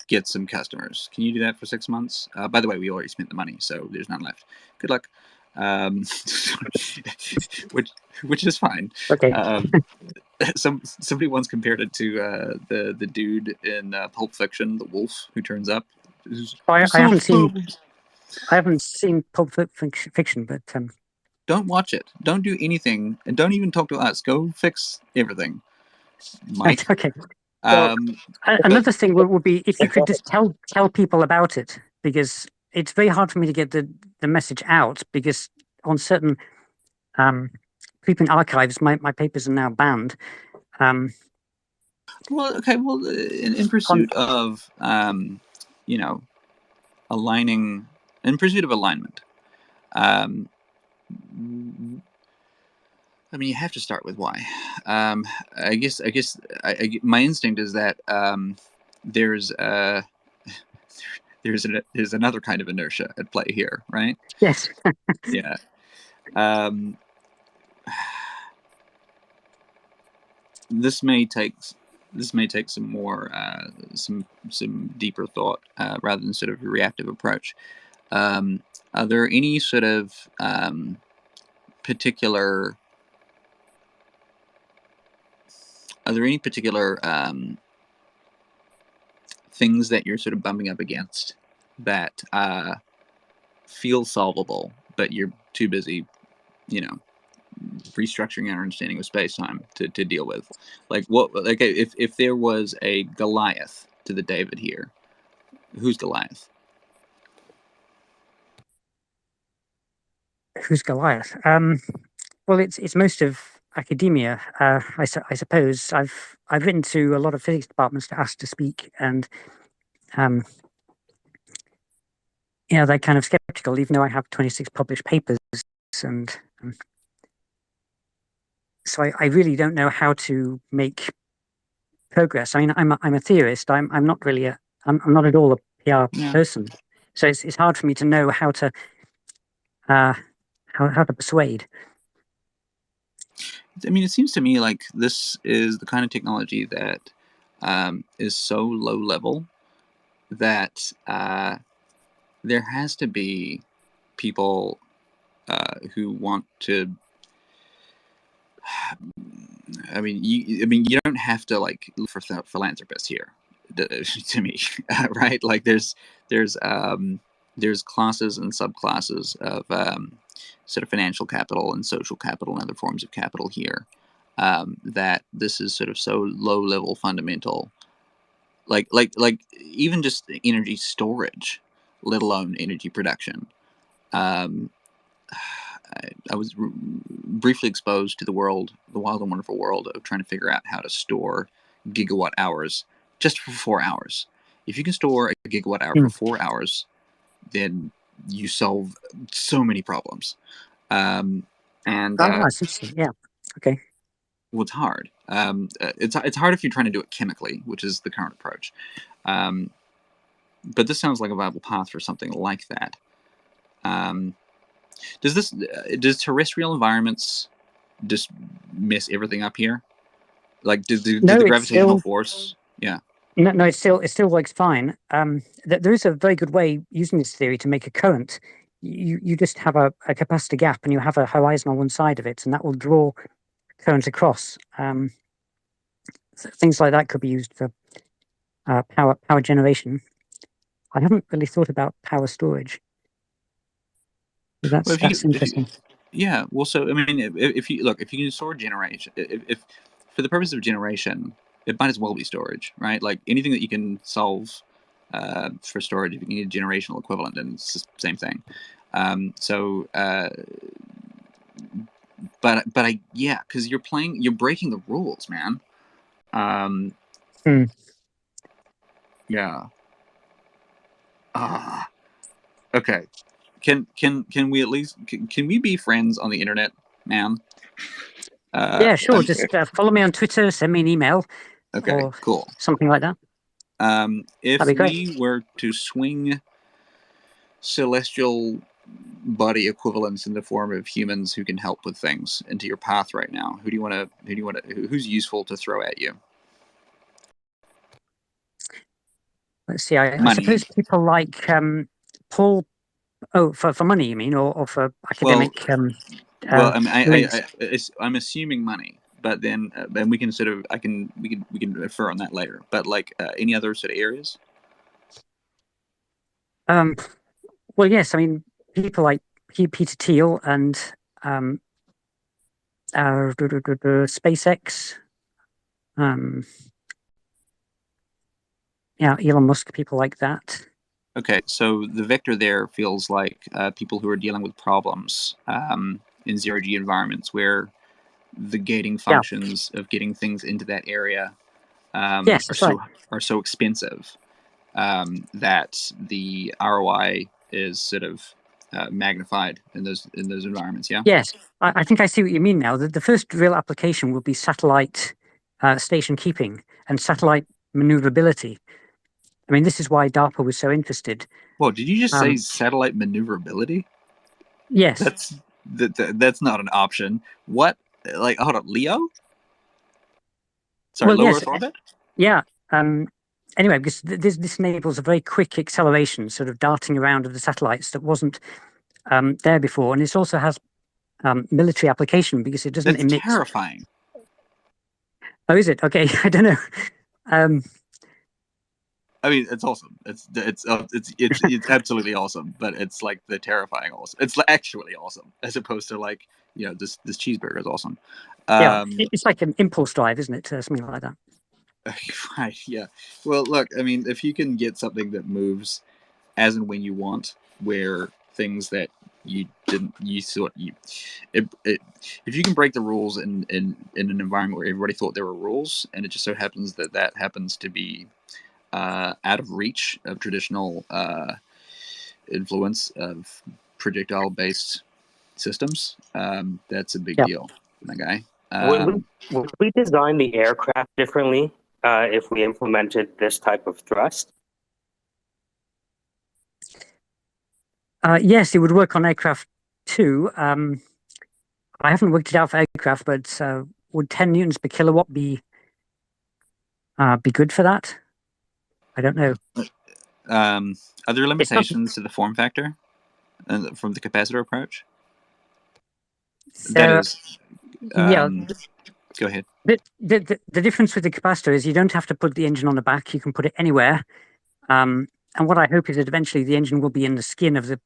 get some customers. Can you do that for 6 months? By the way, we already spent the money, so there's none left. Good luck. Which is fine. Okay. Somebody once compared it to the dude in Pulp Fiction, the wolf who turns up. I haven't seen Pulp Fiction, but don't watch it. Don't do anything, and don't even talk to us. Go fix everything, Mike. okay. Well, another thing would be if you could just tell people about it, because it's very hard for me to get the message out, because on certain preprint archives, my papers are now banned. Well, okay. Well, in pursuit of you know, aligning, in pursuit of alignment, I mean, you have to start with why. I guess my instinct is that there's there's another kind of inertia at play here, right? Yes. Yeah. This may take some more some deeper thought rather than sort of a reactive approach. Are there any sort of particular things that you're sort of bumping up against that feel solvable, but you're too busy, restructuring our understanding of space-time to deal with? Like what? Like if there was a Goliath to the David here, who's Goliath? Who's Goliath? Well, it's most of academia. I suppose I've written to a lot of physics departments to ask to speak, and they're kind of skeptical, even though I have 26 published papers, and so I really don't know how to make progress. I mean, I'm a theorist. I'm not really I'm not at all a PR person, so it's hard for me to know how to persuade. I mean, it seems to me like this is the kind of technology that is so low level that there has to be people who want to I mean, you don't have to like look for philanthropists here, to me, right? Like there's classes and subclasses of sort of financial capital and social capital and other forms of capital here. That this is sort of so low level fundamental, like even just energy storage, let alone energy production. I was briefly exposed to the wild and wonderful world of trying to figure out how to store gigawatt hours just for 4 hours. If you can store a gigawatt hour for 4 hours, then you solve so many problems. And that's interesting. Yeah. Okay. well, it's hard. It's hard if you're trying to do it chemically, which is the current approach. But this sounds like a viable path for something like that. Does terrestrial environments just mess everything up here? Like, did the gravitational force? Yeah. No, it still works fine. There is a very good way using this theory to make a current. You just have a capacitor gap and you have a horizon on one side of it, and that will draw current across. Things like that could be used for power generation. I haven't really thought about power storage. That's interesting. Yeah. Well, so I mean, if you can store generation, if for the purpose of generation, it might as well be storage, right? Like anything that you can solve for storage, if you need a generational equivalent, then it's the same thing. But yeah, because you're breaking the rules, man. Yeah. Okay. Can we at least can we be friends on the internet, man? Yeah, sure. Just follow me on Twitter, send me an email. Okay, cool. Something like that. If we were to swing celestial body equivalents in the form of humans who can help with things into your path right now, who's useful to throw at you? Let's see. I suppose people like Paul. Oh, for money, you mean, or for academic? Well, I'm assuming money, but then and we can sort of we can refer on that later. But like any other sort of areas? Well, yes. I mean, people like Peter Thiel and SpaceX. Yeah, Elon Musk. People like that. Okay, so the vector there feels like people who are dealing with problems in zero-G environments where the gating functions of getting things into that area are so expensive that the ROI is sort of magnified in those environments. Yeah. Yes, I think I see what you mean now. The first real application will be satellite station keeping and satellite maneuverability. I mean, this is why DARPA was so interested. Well, did you just say satellite maneuverability? Yes. That's not an option. What? Like, hold on, Leo? Sorry, low Earth orbit? Yeah. Anyway, because this enables a very quick acceleration, sort of darting around of the satellites that wasn't there before, and it also has military application because it doesn't emit. That's terrifying. Oh, is it? Okay, I don't know. I mean, it's awesome. It's absolutely awesome, but it's like the terrifying awesome. It's actually awesome, as opposed to like this cheeseburger is awesome. Yeah, it's like an impulse drive, isn't it? Something like that. Right. Yeah. Well, look. I mean, if you can get something that moves as and when you want, where things that you didn't, if you can break the rules in an environment where everybody thought there were rules, and it just so happens that happens to be out of reach of traditional influence of projectile-based systems, that's a big deal, my guy. Would we design the aircraft differently if we implemented this type of thrust? Yes, it would work on aircraft too. I haven't worked it out for aircraft, but would 10 newtons per kilowatt be good for that? I don't know. Are there limitations to the form factor from the capacitor approach? So, that is, Go ahead. The difference with the capacitor is you don't have to put the engine on the back. You can put it anywhere. And what I hope is that eventually the engine will be in the skin of the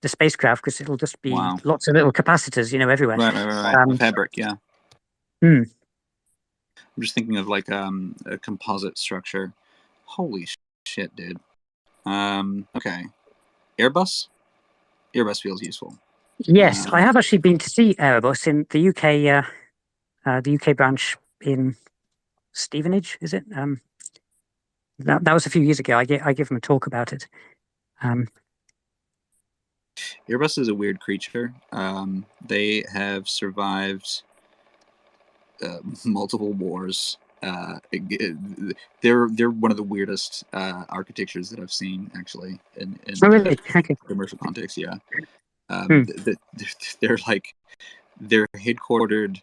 spacecraft, because it'll just be lots of little capacitors, everywhere. Right. Fabric, yeah. Hmm. I'm just thinking of like a composite structure. Holy shit, dude. Okay. Airbus? Airbus feels useful. Yes, I have actually been to see Airbus in the UK, the UK branch in Stevenage, is it? That was a few years ago. I gave them a talk about it. Airbus is a weird creature. They have survived multiple wars. They're one of the weirdest architectures that I've seen, actually, in really? Okay. commercial context. Yeah, they're headquartered.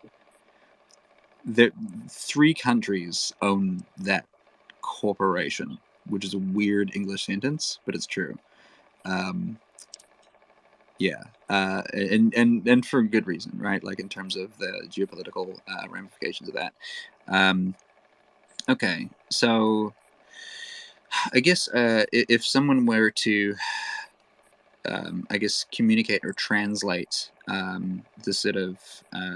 3 countries own that corporation, which is a weird English sentence, but it's true. Yeah, and for good reason, right? Like in terms of the geopolitical ramifications of that. Okay, so I guess if someone were to, I guess, communicate or translate the sort of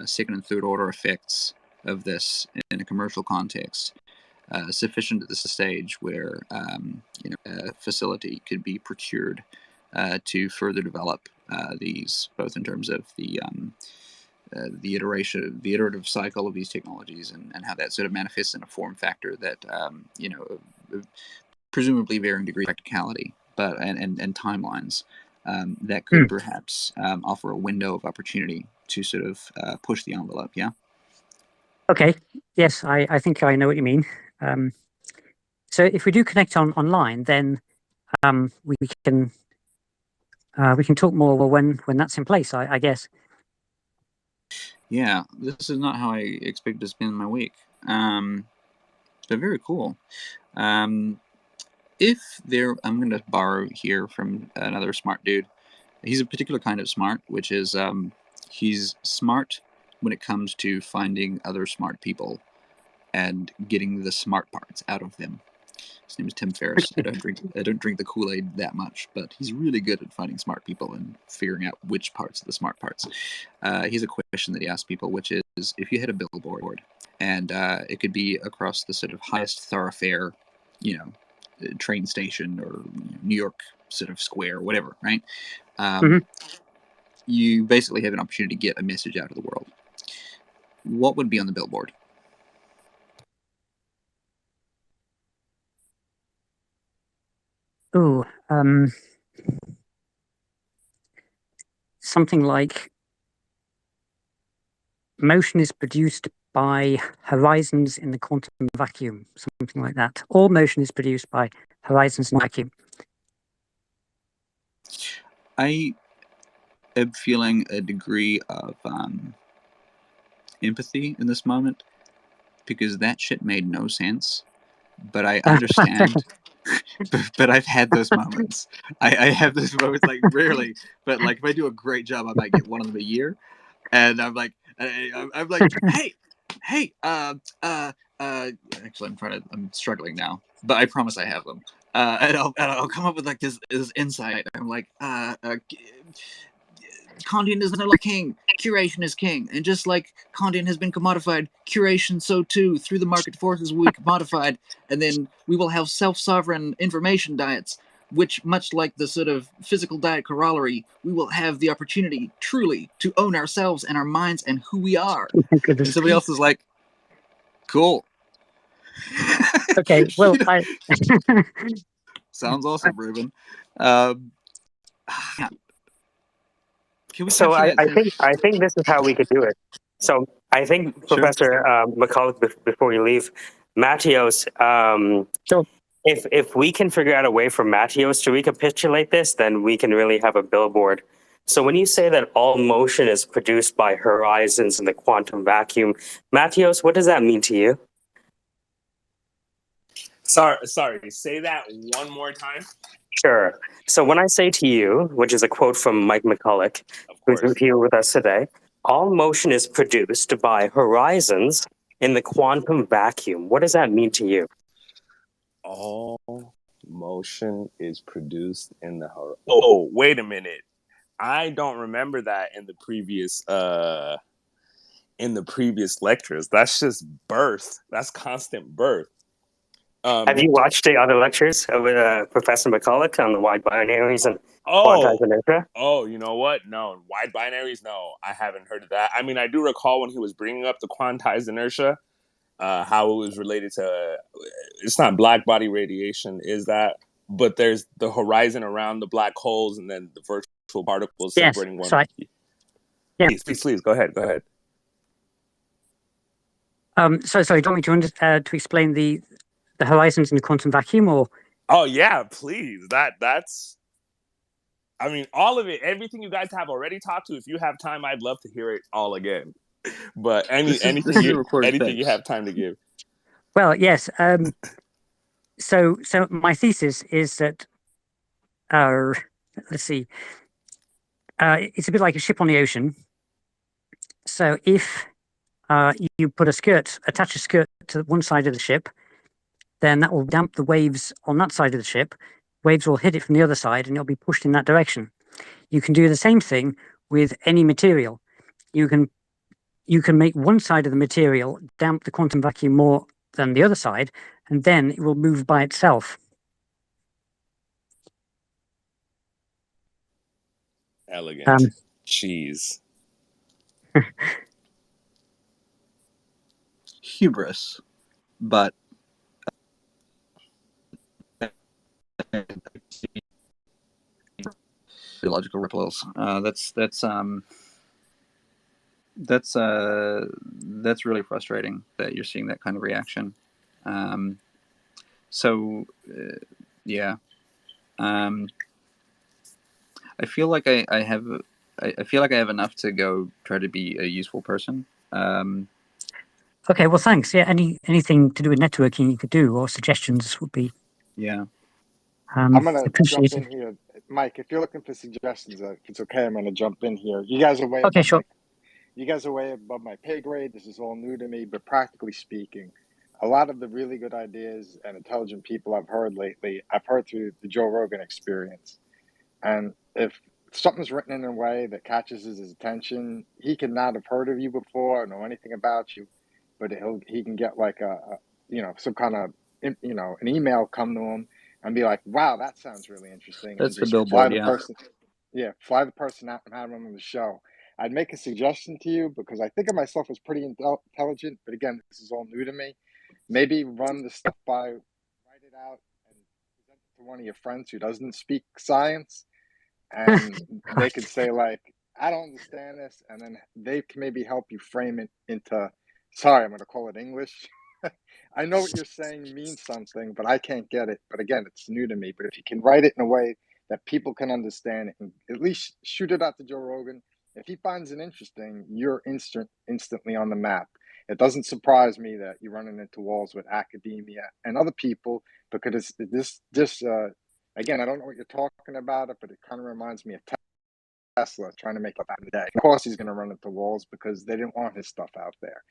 second and third order effects of this in a commercial context, sufficient at this stage where a facility could be procured to further develop these, both in terms of the iterative cycle of these technologies, and how that sort of manifests in a form factor that presumably varying degree of practicality, but and timelines that could perhaps offer a window of opportunity to sort of push the envelope. Yeah. Okay. Yes, I think I know what you mean. So if we do connect online, then we can talk more when that's in place, I guess. Yeah, this is not how I expect to spend my week. But very cool. I'm going to borrow here from another smart dude. He's a particular kind of smart, which is he's smart when it comes to finding other smart people and getting the smart parts out of them. His name is Tim Ferriss. I don't drink the Kool-Aid that much, but he's really good at finding smart people and figuring out which parts are the smart parts. He has a question that he asks people, which is, if you had a billboard, and it could be across the sort of highest thoroughfare, train station, or New York sort of square, whatever, right? You basically have an opportunity to get a message out of the world. What would be on the billboard? Oh, something like motion is produced by horizons in the quantum vacuum, something like that. All motion is produced by horizons in the vacuum. I am feeling a degree of empathy in this moment, because that shit made no sense. But I understand. but I've had those moments. I have those moments, like, rarely, but like if I do a great job, I might get one of them a year. And I'm like, hey, actually, I'm struggling now, but I promise I have them. And I'll come up with like this insight. I'm like, content is not like king, curation is king, and just like content has been commodified, curation so too. Through the market forces will be commodified, and then we will have self-sovereign information diets, which, much like the sort of physical diet corollary, we will have the opportunity truly to own ourselves and our minds and who we are. And somebody else is like, cool. Okay, well, sounds awesome, Ruben. So I think this is how we could do it. So I think, sure. Professor McCulloch, before you leave, Matthios, if we can figure out a way for Matthios to recapitulate this, then we can really have a billboard. So when you say that all motion is produced by horizons in the quantum vacuum, Matthios, what does that mean to you? Sorry, say that one more time. Sure. So when I say to you, which is a quote from Mike McCulloch, who's here with us today, all motion is produced by horizons in the quantum vacuum. What does that mean to you? All motion is produced in the horizon. Oh, wait a minute. I don't remember that in the previous lectures. That's just birth. That's constant birth. Have you watched the other lectures with Professor McCulloch on the wide binaries and quantized inertia? Oh, you know what? No, wide binaries? No, I haven't heard of that. I mean, I do recall when he was bringing up the quantized inertia, how it was related to, it's not black body radiation, is that? But there's the horizon around the black holes and then the virtual particles separating one. Sorry. Yeah. Please, go ahead. Sorry, do you want me to explain the horizons in the quantum vacuum, or? Oh yeah, please. That's. I mean, all of it, everything you guys have already talked to. If you have time, I'd love to hear it all again. But anything you have time to give. Well, yes. So my thesis is that, let's see, it's a bit like a ship on the ocean. So if you attach a skirt to one side of the ship, then that will damp the waves on that side of the ship. Waves will hit it from the other side and it'll be pushed in that direction. You can do the same thing with any material. You can make one side of the material damp the quantum vacuum more than the other side, and then it will move by itself. Elegant. Cheese. Hubris, but biological ripples. That's really frustrating that you're seeing that kind of reaction. Yeah. I feel like I have enough to go try to be a useful person. Okay, well, thanks. Yeah, anything to do with networking you could do, or suggestions would be. Yeah. I'm gonna jump in here, Mike. If you're looking for suggestions, if it's okay, I'm gonna jump in here. You guys are way okay, sure. You guys are way above my pay grade. This is all new to me, but practically speaking, a lot of the really good ideas and intelligent people I've heard lately, I've heard through the Joe Rogan experience. And if something's written in a way that catches his attention, he can not have heard of you before or know anything about you, but he can get like some kind of an email come to him and be like, wow, that sounds really interesting. That's and the billboard, fly the person out and have them on the show. I'd make a suggestion to you because I think of myself as pretty intelligent, but again, this is all new to me. Maybe run the stuff write it out and present it to one of your friends who doesn't speak science, and they could say like, I don't understand this, and then they can maybe help you frame it into, sorry, I'm going to call it English. I know what you're saying means something, but I can't get it. But again, it's new to me. But if you can write it in a way that people can understand it and at least shoot it out to Joe Rogan, if he finds it interesting, you're instantly on the map. It doesn't surprise me that you're running into walls with academia and other people because again, I don't know what you're talking about, but it kind of reminds me of Tesla trying to make it back in the day. Of course, he's going to run into walls because they didn't want his stuff out there.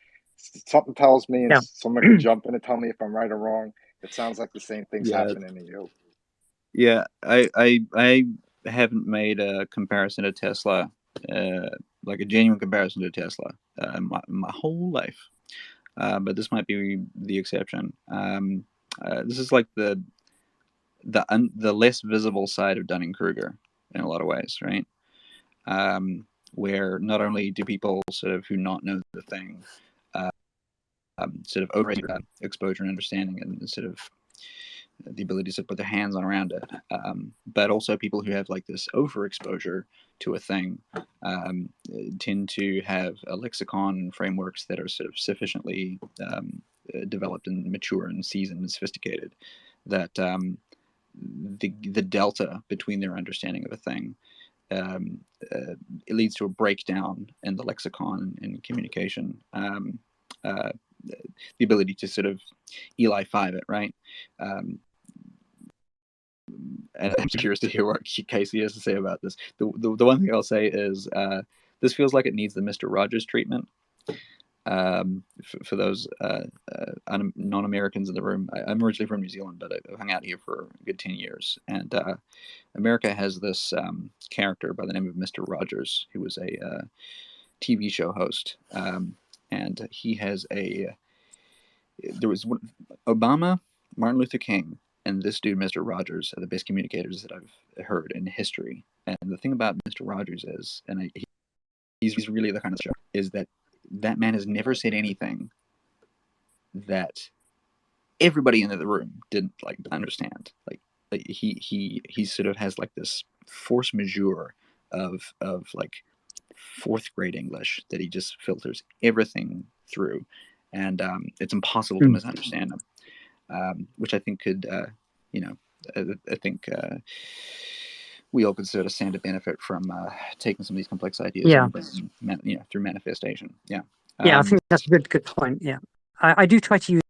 Something tells me, and someone can jump in and tell me if I'm right or wrong. It sounds like the same thing's happening to you. Yeah, I haven't made a comparison to Tesla, like a genuine comparison to Tesla, my whole life. But this might be the exception. This is like the less visible side of Dunning-Kruger in a lot of ways, right? Where not only do people sort of who not know the thing sort of over exposure and understanding and sort of the ability to put their hands on around it, but also people who have like this overexposure to a thing tend to have a lexicon and frameworks that are sort of sufficiently developed and mature and seasoned and sophisticated that the delta between their understanding of a thing it leads to a breakdown in the lexicon and communication. The ability to sort of Eli 5 it, right? And I'm curious to hear what Casey has to say about this. The one thing I'll say is this feels like it needs the Mr. Rogers treatment. For those non-Americans in the room, I'm originally from New Zealand, but I've hung out here for a good 10 years. And America has this character by the name of Mr. Rogers, who was a TV show host. And he has there was Obama, Martin Luther King, and this dude, Mr. Rogers, are the best communicators that I've heard in history. And the thing about Mr. Rogers is, and he's really the kind of show, is that man has never said anything that everybody in the room didn't like understand. Like he sort of has like this force majeure of like fourth grade English that he just filters everything through, and it's impossible to misunderstand him. Which I think could, I think we all could sort of stand to benefit from taking some of these complex ideas and bringing them, through manifestation. Yeah. Yeah, I think that's a good point. Yeah, I do try to use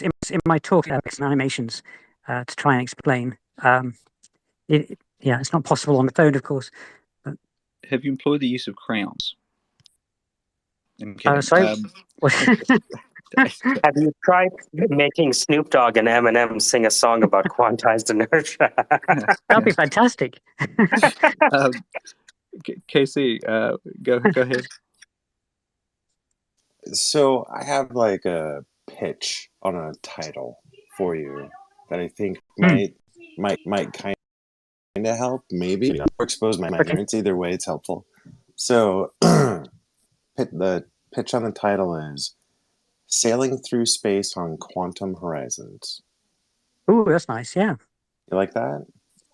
in my talk and animations to try and explain. It's not possible on the phone, of course. But... Have you employed the use of crayons? Sorry. Have you tried making Snoop Dogg and Eminem sing a song about quantized inertia? That'd be fantastic. Casey, go ahead. So I have like a pitch on a title for you that I think might kind of help, maybe, or expose my ignorance. Either way, it's helpful. So the pitch on the title is Sailing Through Space on Quantum Horizons. Ooh, that's nice. Yeah. You like that?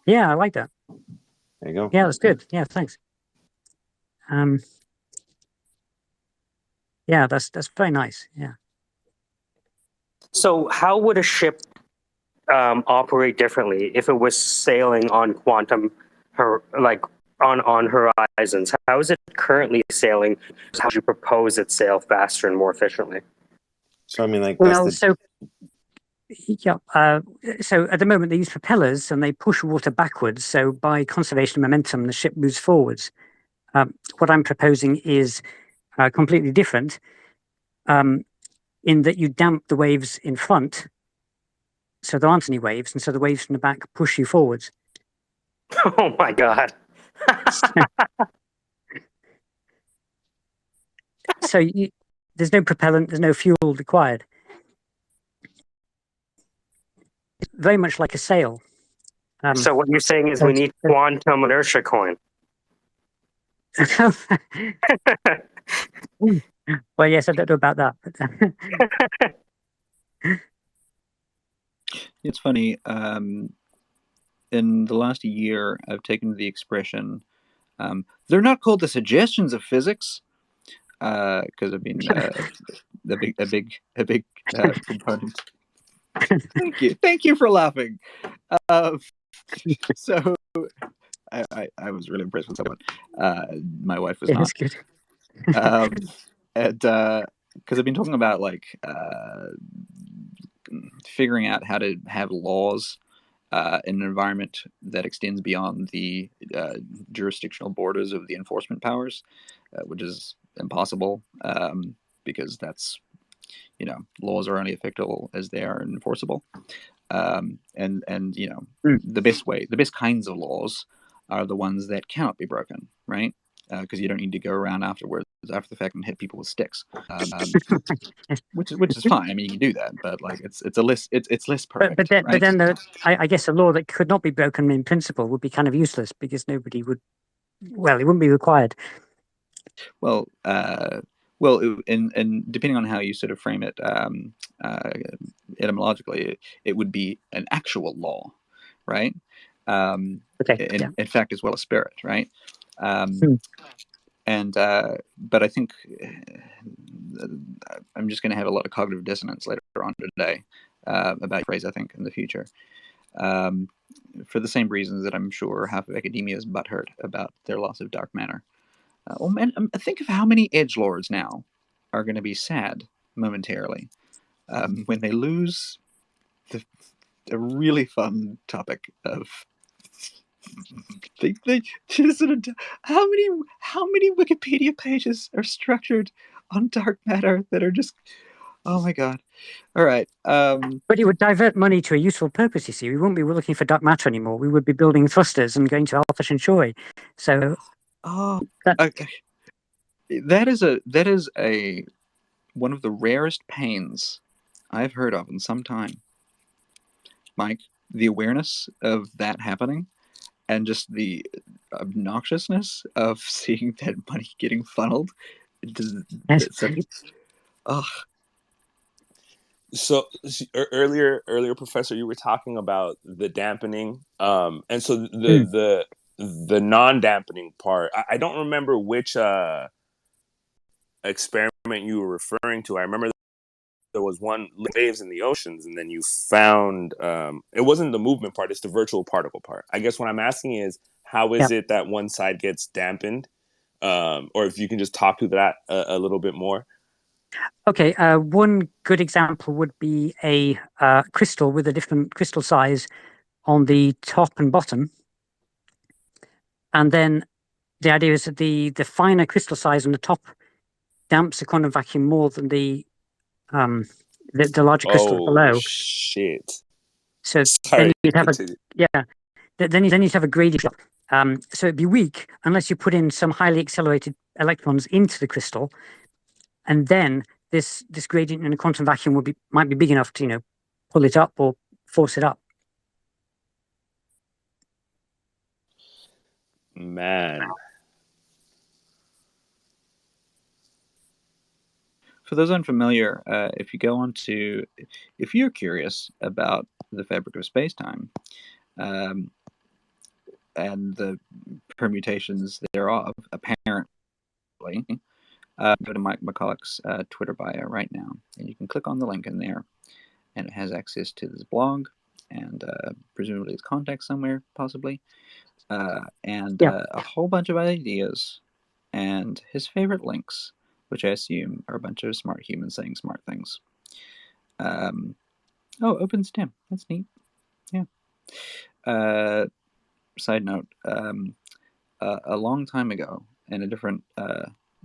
Yeah, I like that. There you go. Yeah, that's good. Yeah, thanks. Yeah, that's very nice. Yeah. So how would a ship operate differently if it was sailing on quantum, on horizons? How is it currently sailing? How would you propose it sail faster and more efficiently? So I mean, like, so at the moment they use propellers and they push water backwards. So by conservation of momentum, the ship moves forwards. What I'm proposing is completely different, in that you damp the waves in front, so there aren't any waves, and so the waves from the back push you forwards. Oh my God. So there's no propellant, there's no fuel required. It's very much like a sail. So what you're saying is we need quantum inertia coin. Well, yes, I don't know about that. But it's funny. In the last year, I've taken the expression, they're not called the suggestions of physics, because I've been a big component. Thank you for laughing. So I was really impressed with someone. My wife was not. That's good. And because I've been talking about like figuring out how to have laws in an environment that extends beyond the jurisdictional borders of the enforcement powers, which is impossible, because that's, laws are only effectual as they are enforceable. And the best kinds of laws are the ones that cannot be broken, right? Because you don't need to go around after the fact and hit people with sticks, which is fine. I mean, you can do that, but like it's less perfect. But then I guess a law that could not be broken in principle would be kind of useless because nobody would. Well, it wouldn't be required. Well, and depending on how you sort of frame it etymologically, it would be an actual law, right? In fact, as well as spirit, right? But I think I'm just going to have a lot of cognitive dissonance later on today about phrase, I think, in the future, for the same reasons that I'm sure half of academia is butthurt about their loss of dark matter. Think of how many edgelords now are going to be sad momentarily when they lose the really fun topic of they just sort of how many Wikipedia pages are structured on dark matter that are just, oh my god. All right. But it would divert money to a useful purpose, you see. We wouldn't be looking for dark matter anymore. We would be building thrusters and going to Alpha Centauri. So okay. That is a one of the rarest pains I've heard of in some time. Mike, the awareness of that happening and just the obnoxiousness of seeing that money getting funneled into such, oh. So earlier, Professor, you were talking about the dampening, and so the non-dampening part. I don't remember which experiment you were referring to. I remember there was one waves in the oceans, and then you found it wasn't the movement part; it's the virtual particle part. I guess what I'm asking is, how is it that one side gets dampened, or if you can just talk to that a little bit more. Okay, one good example would be a crystal with a different crystal size on the top and bottom. And then the idea is that the finer crystal size on the top damps the quantum vacuum more than the larger crystals below. Oh, shit. So then you'd have then you'd have a gradient shock. So it'd be weak unless you put in some highly accelerated electrons into the crystal, and then this gradient in a quantum vacuum might be big enough to pull it up or force it up. Man. For those unfamiliar, if you're curious about the fabric of space-time and the permutations thereof, apparently, go to Mike McCulloch's Twitter bio right now, and you can click on the link in there, and it has access to this blog and presumably his contact somewhere, possibly, and a whole bunch of ideas and his favorite links, which I assume are a bunch of smart humans saying smart things. Open STEM. That's neat. Yeah. Side note, a long time ago, in a different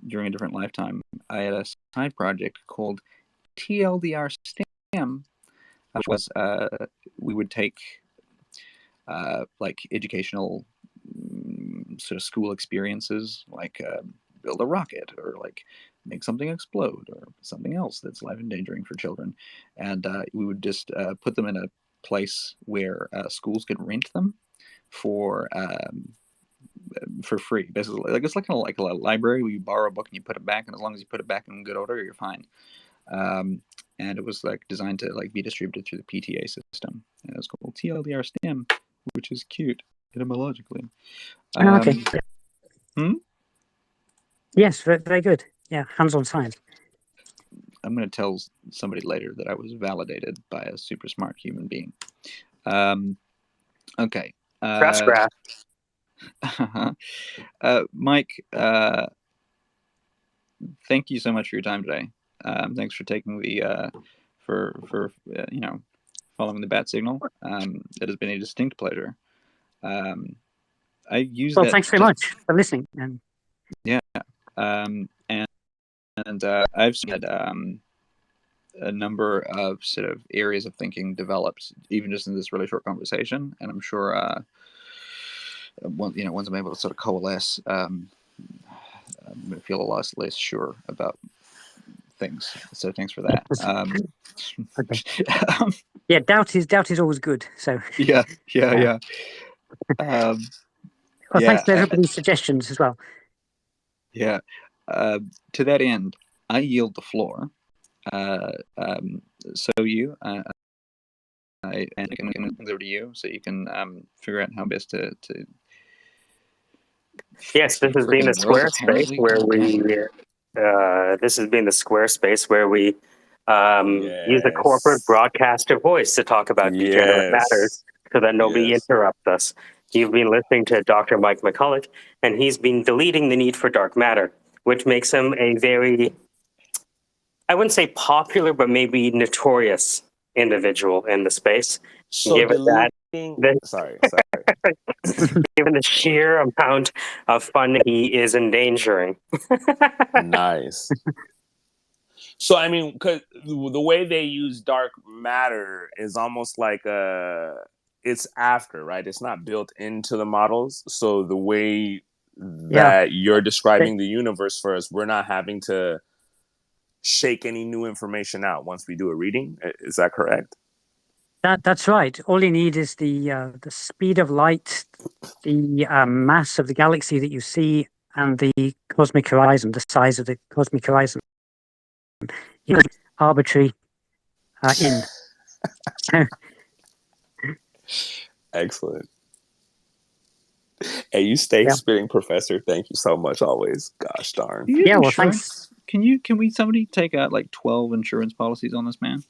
during a different lifetime, I had a side project called TLDR STEM, which was we would take like educational sort of school experiences, like build a rocket or like make something explode or something else that's life endangering for children, and we would just put them in a place where schools could rent them for free, basically. Like it's like a library where you borrow a book and you put it back, and as long as you put it back in good order, you're fine. And it was like designed to like be distributed through the PTA system, and it was called TLDR STEM, which is cute etymologically. Okay. Yes, very, very good. Yeah, hands-on science. I'm going to tell somebody later that I was validated by a super smart human being. Okay. Mike, thank you so much for your time today. Thanks for taking the for following the bat signal. It has been a distinct pleasure. I use that. Thanks very much for listening. Yeah, and I've seen a number of sort of areas of thinking developed even just in this really short conversation, and I'm sure once I'm able to sort of coalesce, I'm going to feel a lot less sure about things. So thanks for that. Yeah, doubt is always good. So yeah. Thanks to everybody's suggestions as well. Yeah. To that end, I yield the floor. So you, I can go to you, so you can figure out how best to. Yes, this has been the square space where we. This has been the square space where we use a corporate broadcaster voice to talk about degenerate matters, so that nobody interrupts us. You've been listening to Dr. Mike McCulloch, and he's been deleting the need for dark matter, which makes him a very, I wouldn't say popular, but maybe notorious individual in the space. So given sorry. Given the sheer amount of fun he is endangering. Nice. So I mean, because the way they use dark matter is almost like it's after, right? It's not built into the models. So the way that you're describing the universe for us, we're not having to shake any new information out once we do a reading. Is that correct? That's right. All you need is the speed of light, the mass of the galaxy that you see, and the cosmic horizon, the size of the cosmic horizon. You know, arbitrary in. Excellent. Hey, you stay spitting, Professor. Thank you so much. Always. Gosh darn. Do you have well, insurance? thanks. Can somebody take out like 12 insurance policies on this man?